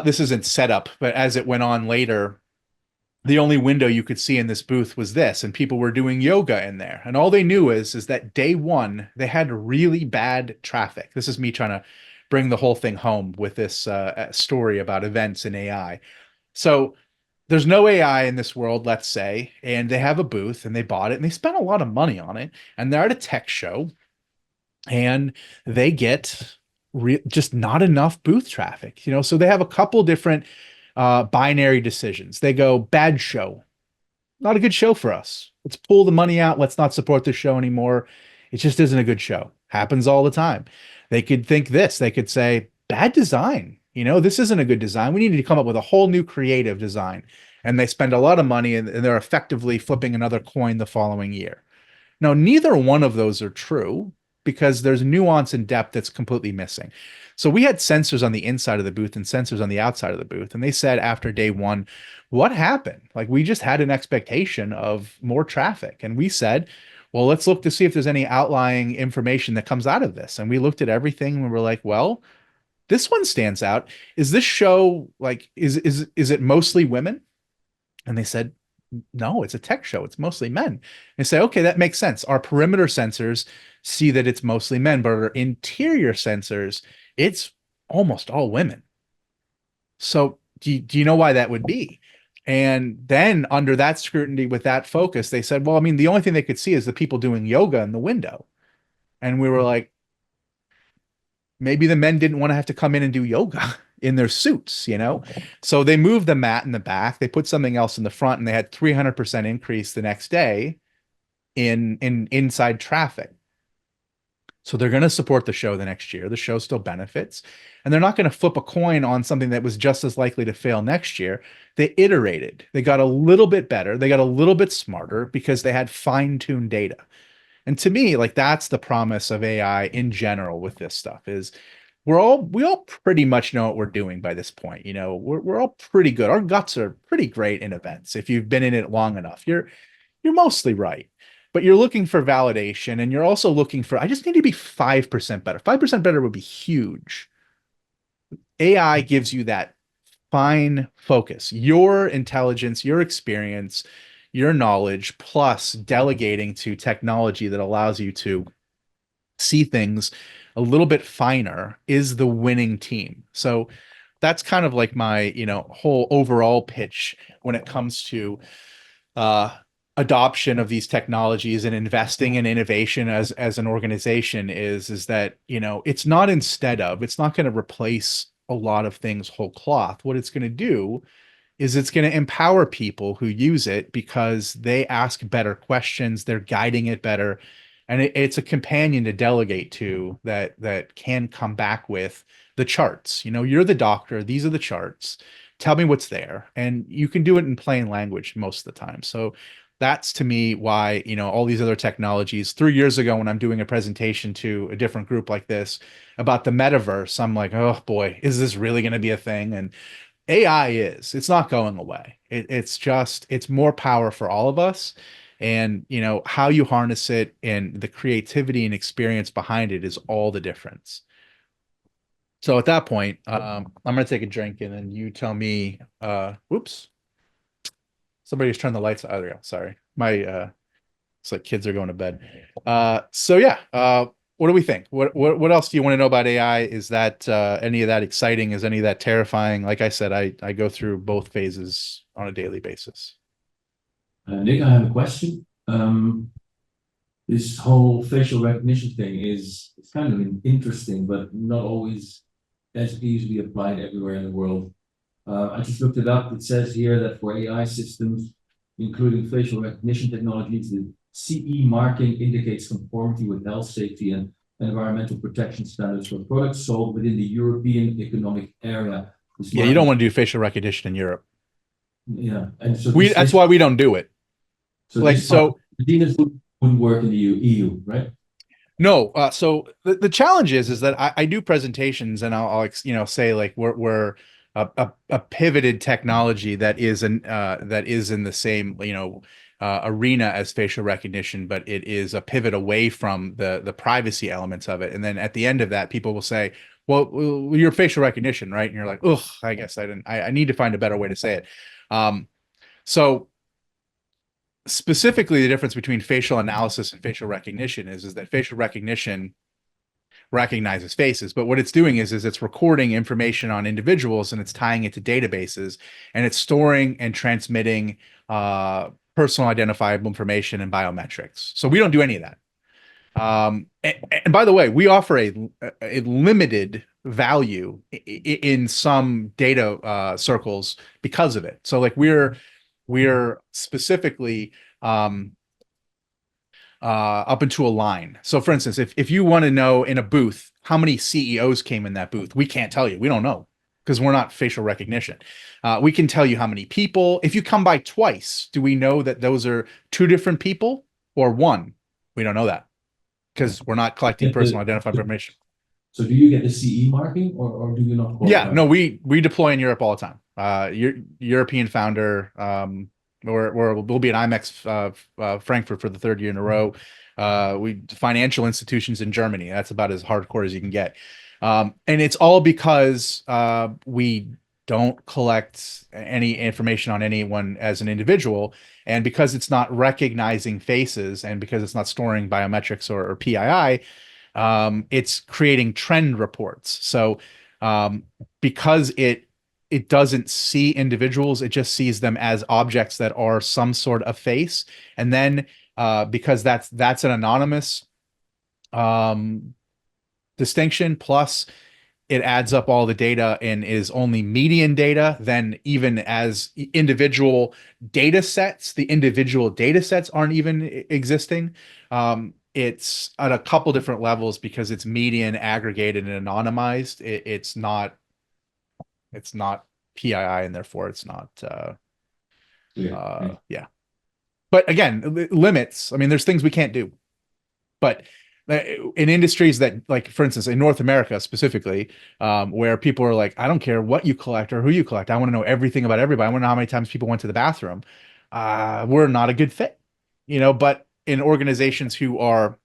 This isn't set up, but as it went on later, the only window you could see in this booth was this, and people were doing yoga in there. And all they knew is that day one, they had really bad traffic. This is me trying to bring the whole thing home with this story about events and AI. So there's no AI in this world, let's say, and they have a booth and they bought it and they spent a lot of money on it. And they're at a tech show, and they get just not enough booth traffic. So they have a couple different binary decisions. They go, bad show, not a good show for us. Let's pull the money out. Let's not support the show anymore. It just isn't a good show. Happens all the time. They could think this. They could say, bad design. This isn't a good design. We need to come up with a whole new creative design. And they spend a lot of money, and they're effectively flipping another coin the following year. Now, neither one of those are true. because there's nuance and depth that's completely missing. So we had sensors on the inside of the booth and sensors on the outside of the booth. And they said after day one, what happened? Like we just had an expectation of more traffic. And we said, well, let's look to see if there's any outlying information that comes out of this. And we looked at everything and we were like, well, this one stands out. Is this show like is it mostly women? And they said, no, it's a tech show. It's mostly men. And say, okay, that makes sense. Our perimeter sensors see that it's mostly men, but our interior sensors, it's almost all women. So do you know why that would be? And then under that scrutiny with that focus, they said, well, I mean, the only thing they could see is the people doing yoga in the window. And we were like, maybe the men didn't want to have to come in and do yoga in their suits, you know? So they moved the mat in the back, they put something else in the front, and they had 300% increase the next day in inside traffic. So they're going to support the show the next year. The show still benefits. And they're not going to flip a coin on something that was just as likely to fail next year. They iterated. They got a little bit better. They got a little bit smarter because they had fine-tuned data. And to me, like that's the promise of AI in general with this stuff is we all pretty much know what we're doing by this point. You know, we're all pretty good. Our guts are pretty great in events. If you've been in it long enough, you're mostly right. But you're looking for validation and you're also looking for I just need to be 5% better. 5% better would be huge. AI gives you that fine focus, your intelligence, your experience, your knowledge, plus delegating to technology that allows you to see things a little bit finer is the winning team. So that's kind of like my, whole overall pitch when it comes to uh, adoption of these technologies and investing in innovation as an organization is that, it's not instead of, it's not going to replace a lot of things whole cloth. What it's going to do is it's going to empower people who use it because they ask better questions, they're guiding it better, and it's a companion to delegate to that can come back with the charts. You're the doctor, these are the charts. Tell me what's there, and you can do it in plain language most of the time. So that's to me why all these other technologies. 3 years ago, when I'm doing a presentation to a different group like this about the metaverse, I'm like, oh boy, is this really going to be a thing? And AI it's not going away. It's more power for all of us. And, how you harness it and the creativity and experience behind it is all the difference. So at that point, I'm going to take a drink and then you tell me, whoops, somebody just turned the lights. Oh, there we go. Sorry. It's like kids are going to bed. So yeah, what do we think? What else do you want to know about AI? Is that any of that exciting? Is any of that terrifying? Like I said, I go through both phases on a daily basis. Nick, I have a question. This whole facial recognition thing is kind of interesting, but not always as easily applied everywhere in the world. I just looked it up. It says here that for AI systems, including facial recognition technologies, the CE marking indicates conformity with health, safety, and environmental protection standards for products sold within the European Economic Area. Yeah, you don't want to do facial recognition in Europe. Yeah, and so that's why we don't do it. So Zenus wouldn't work in the EU, right? No, so the challenge is that I do presentations and I'll say like we're a pivoted technology that is in the same arena as facial recognition, but it is a pivot away from the privacy elements of it. And then at the end of that, people will say, "Well, you're facial recognition, right?" And you're like, "Ugh, I guess I didn't. I need to find a better way to say it." So specifically, the difference between facial analysis and facial recognition is that facial recognition recognizes faces, but what it's doing is it's recording information on individuals and it's tying it to databases and it's storing and transmitting personal identifiable information and biometrics. So we don't do any of that. And by the way, we offer a limited value in some data circles because of it. So like we're specifically up into a line. So for instance, if you want to know in a booth how many CEOs came in that booth, we can't tell you. We don't know because we're not facial recognition. We can tell you how many people. If you come by twice, do we know that those are two different people or one? We don't know that. because we're not collecting personal identifying information. So do you get the CE marking, or do you not Yeah, qualify? no, we deploy in Europe all the time. European founder. We'll be at IMEX Frankfurt for the third year in a row. We financial institutions in Germany. That's about as hardcore as you can get. And it's all because we don't collect any information on anyone as an individual, and because it's not recognizing faces, and because it's not storing biometrics or PII, it's creating trend reports. So because it doesn't see individuals, it just sees them as objects that are some sort of face. And then because that's an anonymous distinction, plus it adds up all the data and is only median data, then even as individual data sets, the individual data sets aren't even existing. It's at a couple different levels because it's median, aggregated, and anonymized. It's not PII, and therefore it's not yeah. But again, limits. I mean, there's things we can't do. But in industries that, like, for instance, in North America specifically, where people are like, I don't care what you collect or who you collect. I want to know everything about everybody. I want to know how many times people went to the bathroom. We're not a good fit, but in organizations who are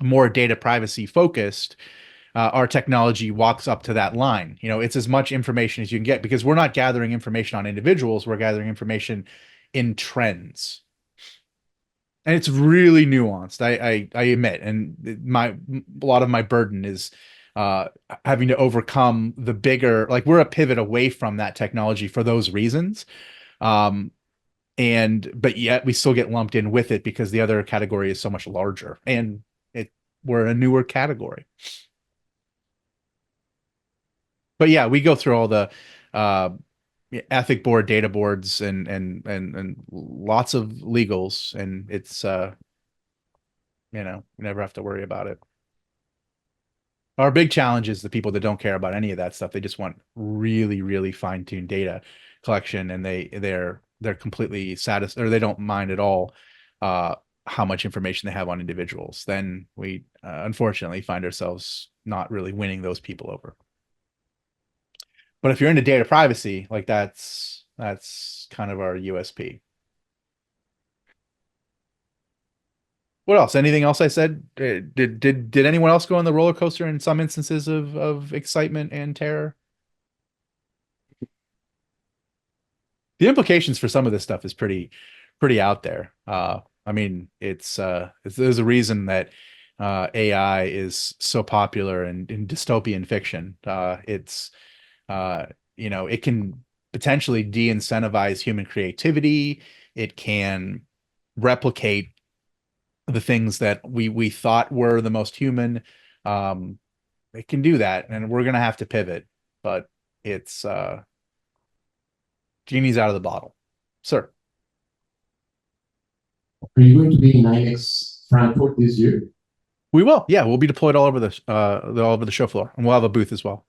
more data privacy focused, our technology walks up to that line. It's as much information as you can get, because we're not gathering information on individuals. We're gathering information in trends. And it's really nuanced. I admit, and a lot of my burden is having to overcome the bigger, like, we're a pivot away from that technology for those reasons. But yet we still get lumped in with it because the other category is so much larger, and we're a newer category. But yeah, we go through all the ethic board, data boards, and lots of legals, and it's we never have to worry about it. Our big challenge is the people that don't care about any of that stuff. They just want really, really fine-tuned data collection, and they're completely satisfied, or they don't mind at all how much information they have on individuals. Then we unfortunately find ourselves not really winning those people over. But if you're into data privacy, like, that's kind of our USP. What else? Anything else I said? Did anyone else go on the roller coaster in some instances of excitement and terror? The implications for some of this stuff is pretty out there. I mean, there's a reason that AI is so popular in dystopian fiction. It can potentially de-incentivize human creativity. It can replicate the things that we thought were the most human. It can do that, and we're gonna have to pivot. But it's genie's out of the bottle, sir. Are you going to be in INEX Frankfurt this year? We will. Yeah, we'll be deployed all over the show floor, and we'll have a booth as well.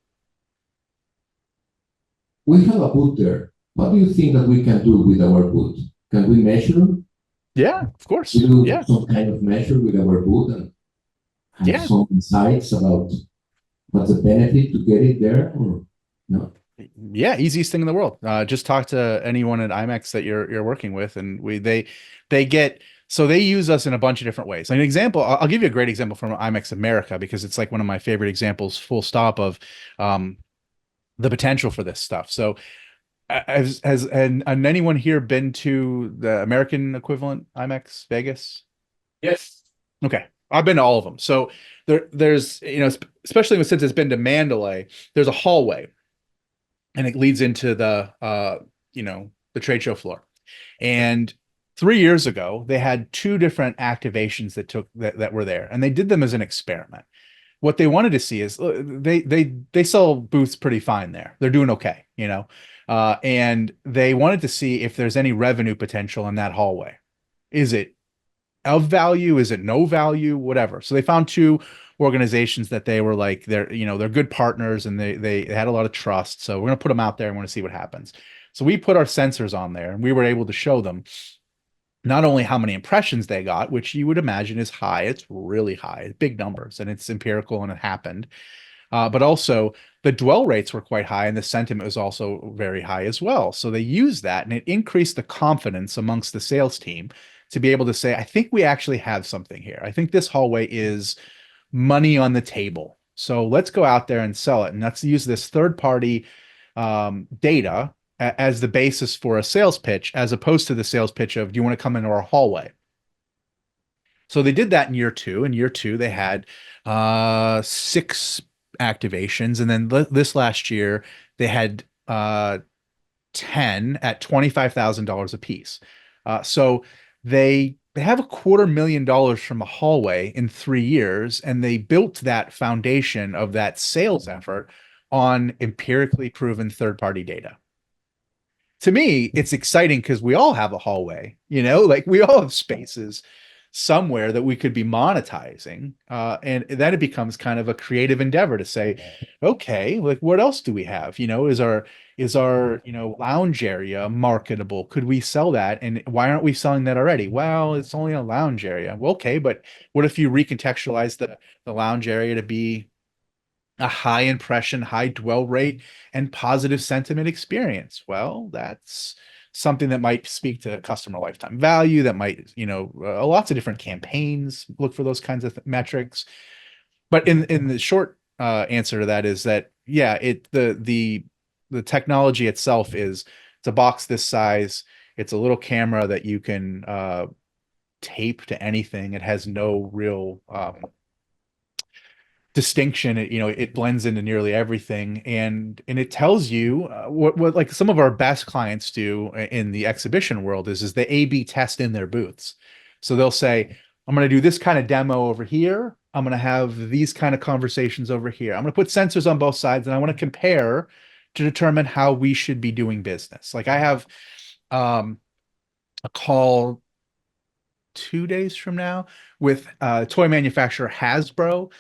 We have a booth there. What do you think that we can do with our booth? Can we measure? Yeah, of course. We do Yeah. some kind of measure with our booth and have Yeah. some insights about what's the benefit to get it there, or no? Yeah, easiest thing in the world. Just talk to anyone at IMEX that you're working with, and they use us in a bunch of different ways. An example, I'll give you a great example from IMEX America, because it's like one of my favorite examples, full stop, of the potential for this stuff. So has anyone here been to the American equivalent IMEX Vegas? Yes. Okay. I've been to all of them. So there's, especially since it's been to Mandalay, there's a hallway, and it leads into the trade show floor. And 3 years ago, they had 2 different activations that were there, and they did them as an experiment. What they wanted to see is they sell booths pretty fine there. They're doing okay, and they wanted to see if there's any revenue potential in that hallway. Is it of value? Is it no value? Whatever. So they found 2 organizations that they were like, they're good partners, and they had a lot of trust. So we're going to put them out there and want to see what happens. So we put our sensors on there, and we were able to show them not only how many impressions they got, which you would imagine is high, it's really high, big numbers, and it's empirical and it happened, but also the dwell rates were quite high and the sentiment was also very high as well. So they used that and it increased the confidence amongst the sales team to be able to say, I think we actually have something here. I think this hallway is money on the table. So let's go out there and sell it. And let's use this third party data as the basis for a sales pitch, as opposed to the sales pitch of, do you want to come into our hallway? So they did that in year two. In year two, they had 6 activations. And then this last year, they had 10 at $25,000 a piece. So they have $250,000 from a hallway in 3 years, and they built that foundation of that sales effort on empirically proven third-party data. To me, it's exciting because we all have a hallway, like we all have spaces somewhere that we could be monetizing. And then it becomes kind of a creative endeavor to say, okay, like what else do we have? Is our lounge area marketable? Could we sell that? And why aren't we selling that already? Well, it's only a lounge area. Well, okay, but what if you recontextualize the lounge area to be a high impression, high dwell rate, and positive sentiment experience? Well, that's something that might speak to customer lifetime value, that might, lots of different campaigns look for those kinds of metrics. But in the short answer to that is that, yeah, the technology itself it's a box this size. It's a little camera that you can tape to anything. It has no real distinction. It blends into nearly everything, and it tells you what like some of our best clients do in the exhibition world is they A/B test in their booths. So they'll say, I'm going to do this kind of demo over here. I'm going to have these kind of conversations over here. I'm going to put sensors on both sides, and I want to compare to determine how we should be doing business. Like I have a call 2 days from now with toy manufacturer Hasbro,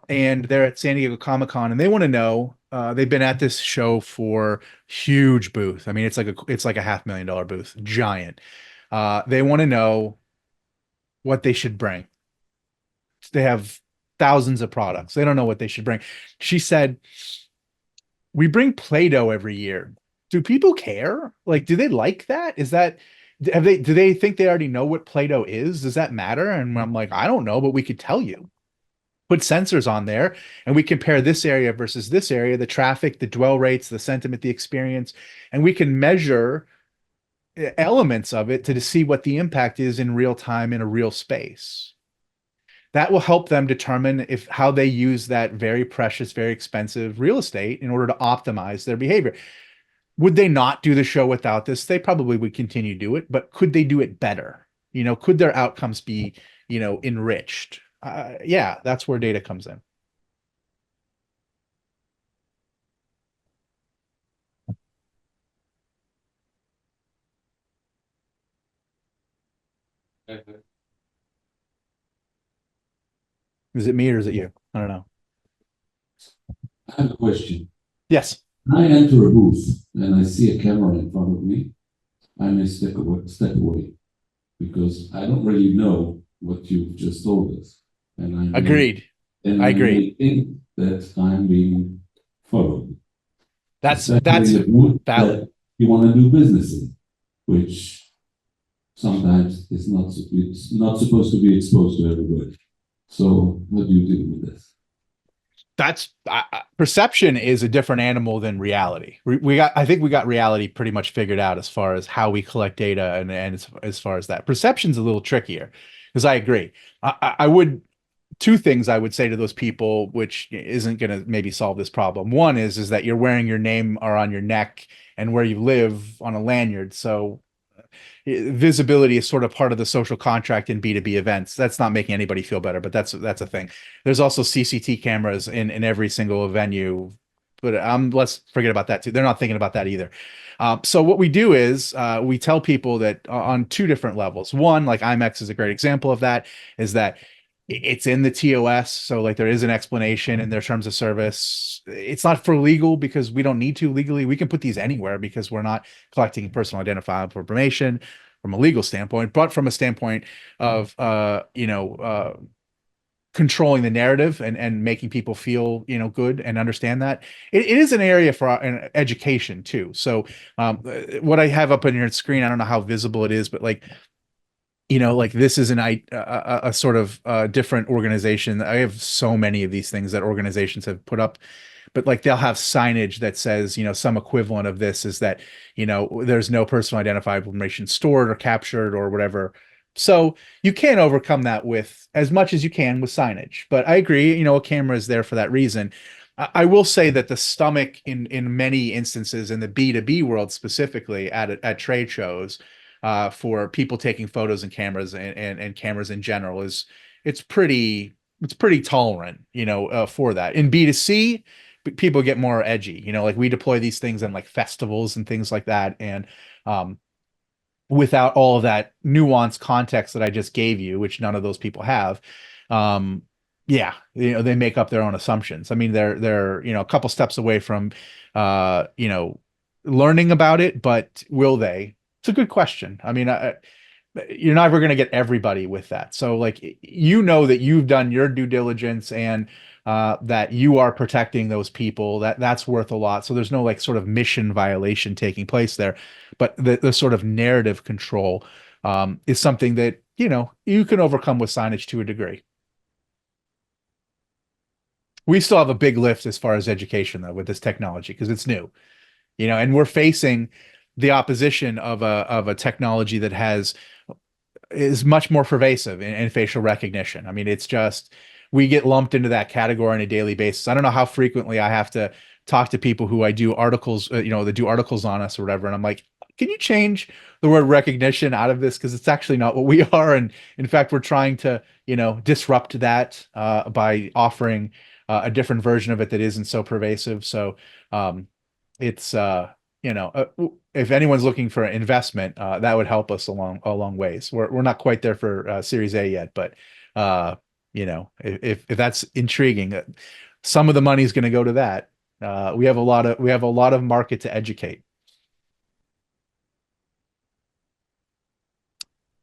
and they're at San Diego Comic-Con, and they want to know, they've been at this show for huge booth. I mean, it's like a $500,000 booth, giant. They want to know what they should bring. They have thousands of products. They don't know what they should bring. She said, we bring Play-Doh every year. Do people care? Like, do they like that? Do they think they already know what Play-Doh is? Does that matter? And I'm like, I don't know, but we could tell you. Put sensors on there and we compare this area versus this area, the traffic, the dwell rates, the sentiment, the experience, and we can measure elements of it to see what the impact is in real time in a real space. That will help them determine how they use that very precious, very expensive real estate in order to optimize their behavior. Would they not do the show without this? They probably would continue to do it, but could they do it better? Could their outcomes be, enriched? Yeah, that's where data comes in. Is it me or is it you? I don't know. I have a question. Yes. I enter a booth and I see a camera in front of me. I may step away because I don't really know what you've just told us. And Agreed. I agree. may think that I'm being followed. That's Especially in a booth valid. that you want to do business in, which sometimes is not supposed to be exposed to everybody. So what do you do with this? That's perception is a different animal than reality. I think we got reality pretty much figured out as far as how we collect data and as far as that. Perception's a little trickier because I agree. I would, 2 things I would say to those people, which isn't going to maybe solve this problem. One is that you're wearing your name or on your neck and where you live on a lanyard. So visibility is sort of part of the social contract in B2B events. That's not making anybody feel better, but that's a thing. There's also CCT cameras in every single venue, but let's forget about that too. They're not thinking about that either. So what we do is we tell people that on 2 different levels. One, like IMEX is a great example of that, is that it's in the TOS. So like there is an explanation in their terms of service. It's not for legal because we don't need to legally. We can put these anywhere because we're not collecting personal identifiable information. from a legal standpoint, but from a standpoint of controlling the narrative and making people feel good and understand that it is an area for education too. So what I have up on your screen, I don't know how visible it is, but like like this is a sort of different organization. I have so many of these things that organizations have put up, but like they'll have signage that says, some equivalent of this is that, there's no personal identifiable information stored or captured or whatever. So you can overcome that with as much as you can with signage. But I agree, a camera is there for that reason. I will say that the stomach in many instances in the B2B world, specifically at trade shows, for people taking photos and cameras and cameras in general, it's pretty it's pretty tolerant, for that. In B2C, people get more edgy, like we deploy these things in like festivals and things like that, and without all of that nuanced context that I just gave you, which none of those people have. Um, yeah, they make up their own assumptions. I mean, they're a couple steps away from uh, you know, learning about it, but will they? It's a good question. I mean, you're never going to get everybody with that. So like that you've done your due diligence and that you are protecting those people, that's worth a lot. So there's no like sort of mission violation taking place there. But the sort of narrative control is something that, you can overcome with signage to a degree. We still have a big lift as far as education though with this technology because it's new, and we're facing the opposition of a technology that is much more pervasive in facial recognition. I mean, it's just we get lumped into that category on a daily basis. I don't know how frequently I have to talk to people who I do articles, that do articles on us or whatever, and I'm like, can you change the word recognition out of this because it's actually not what we are, and in fact, we're trying to disrupt that by offering a different version of it that isn't so pervasive. So it's if anyone's looking for an investment, that would help us a long ways. We're not quite there for Series A yet, but if that's intriguing, some of the money is going to go to that. We have a lot of market to educate.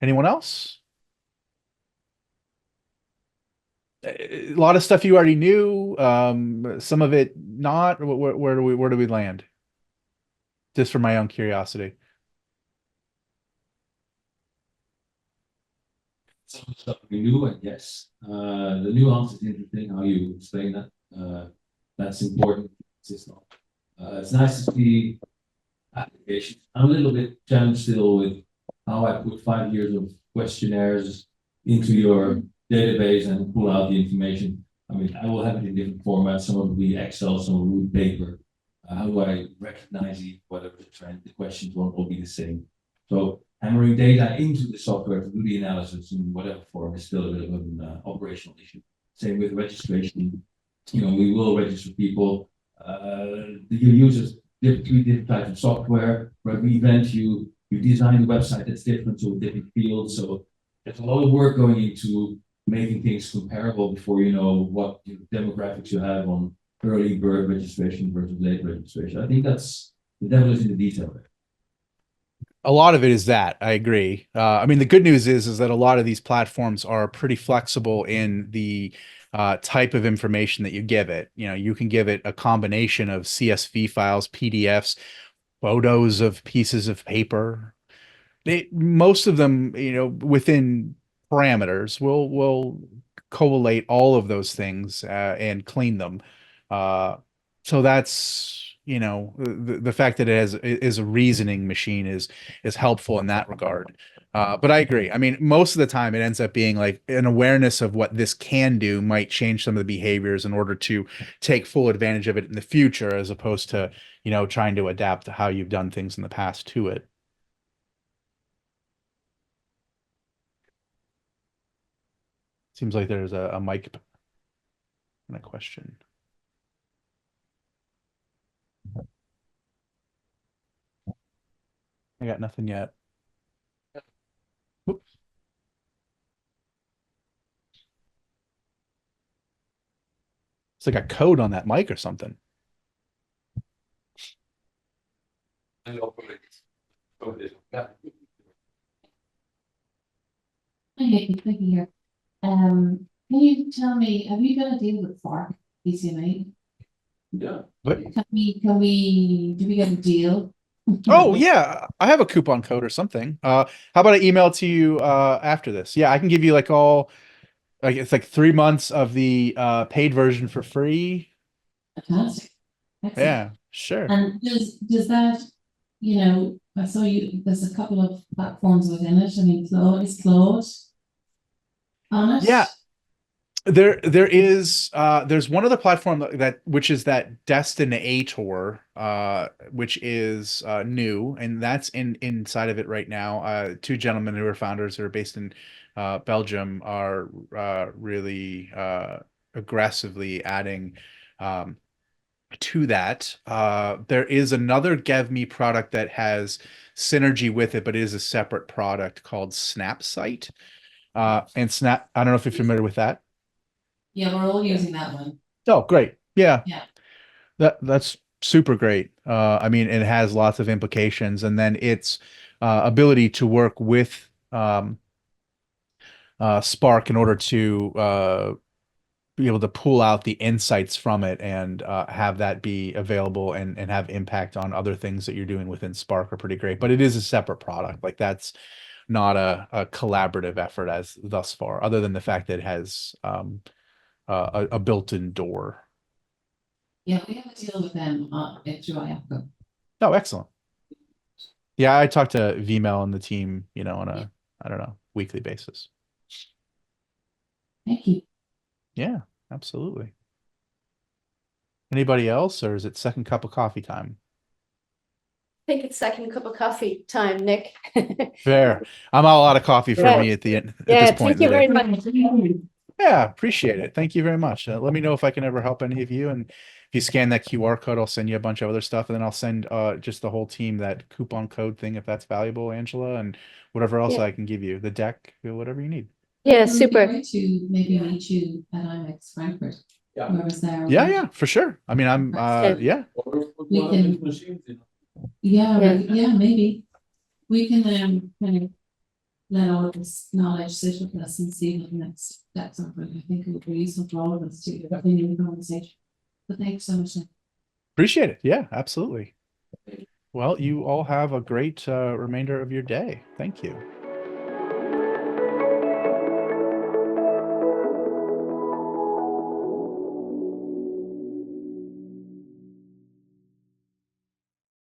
Anyone else? A lot of stuff you already knew. Some of it not. Where do we land? Just for my own curiosity. Some stuff we knew, and yes, the nuance is interesting. How you explain that, that's important. It's nice to see applications. I'm a little bit challenged still with how I put 5 years of questionnaires into your database and pull out the information. I mean, I will have it in different formats. Some of it will be Excel, some will be paper. How do I recognize whatever the trend, the questions won't all be the same. So hammering data into the software to do the analysis in whatever form is still a bit of an operational issue. Same with registration. We will register people. You use three different types of software. For every event, you design the website that's different to different fields. So there's a lot of work going into making things comparable before you know what demographics you have on early bird registration versus late registration. I think that's the devil is in the detail there. A lot of it is that I agree. I mean, the good news is that a lot of these platforms are pretty flexible in the type of information that you give it. You can give it a combination of CSV files, PDFs, photos of pieces of paper. Most of them, within parameters, will collate all of those things and clean them. So that's the fact that is a reasoning machine is helpful in that regard. But I agree. I mean, most of the time it ends up being like an awareness of what this can do might change some of the behaviors in order to take full advantage of it in the future, as opposed to trying to adapt to how you've done things in the past to it. Seems like there's a mic and a question. I got nothing yet. Oops. It's like a code on that mic or something. Thank you here. Can you tell me, have you done a deal with Fark, BCMA? Yeah. But Do we get a deal? oh yeah, I have a coupon code or something. How about I email it to you after this? Yeah, I can give you like all like it's like 3 months of the paid version for free. Fantastic. Excellent. Yeah, sure. And does that, I saw there's a couple of platforms within it. I mean, Claude on it? Yeah, there is there's one other platform that which is that Destinator, which is new, and that's inside of it right now. Two gentlemen who are founders who are based in Belgium are really aggressively adding to that. There is another GevMe product that has synergy with it, but it is a separate product called Snapsite. And Snap, I don't know if you're familiar with that. Yeah, we're all using that one. Oh, great. Yeah. Yeah. That's super great. I mean, it has lots of implications, and then its ability to work with Spark in order to be able to pull out the insights from it and have that be available and have impact on other things that you're doing within Spark are pretty great. But it is a separate product. Like that's not a collaborative effort as thus far, other than the fact that it has a built-in door. Yeah, we have a deal with them through IAPCO. Oh, excellent. Yeah, I talk to Vmel and the team, on a, I don't know, weekly basis. Thank you. Yeah, absolutely. Anybody else, or is it second cup of coffee time? I think it's second cup of coffee time, Nick. Fair. I'm all out of coffee for Yeah. me at the end at Yeah, this point thank in you the day. very much. Yeah, appreciate it. Thank you very much. Let me know if I can ever help any of you. And if you scan that QR code, I'll send you a bunch of other stuff. And then I'll send just the whole team that coupon code thing if that's valuable, Angela, and whatever else Yeah. I can give you, the deck, whatever you need. Yeah, It would be super. great to maybe meet you at IMEX Frankfurt. Yeah. Whoever's there. Yeah, yeah, for sure. I mean, I'm yeah. We can- Yeah, Yeah. yeah, maybe. We can kind of let all of this knowledge sit with us and see what the next steps are. But I think it would be useful for all of us to continue the conversation. But thanks so much. Nick. Appreciate it. Yeah, absolutely. Well, you all have a great remainder of your day. Thank you.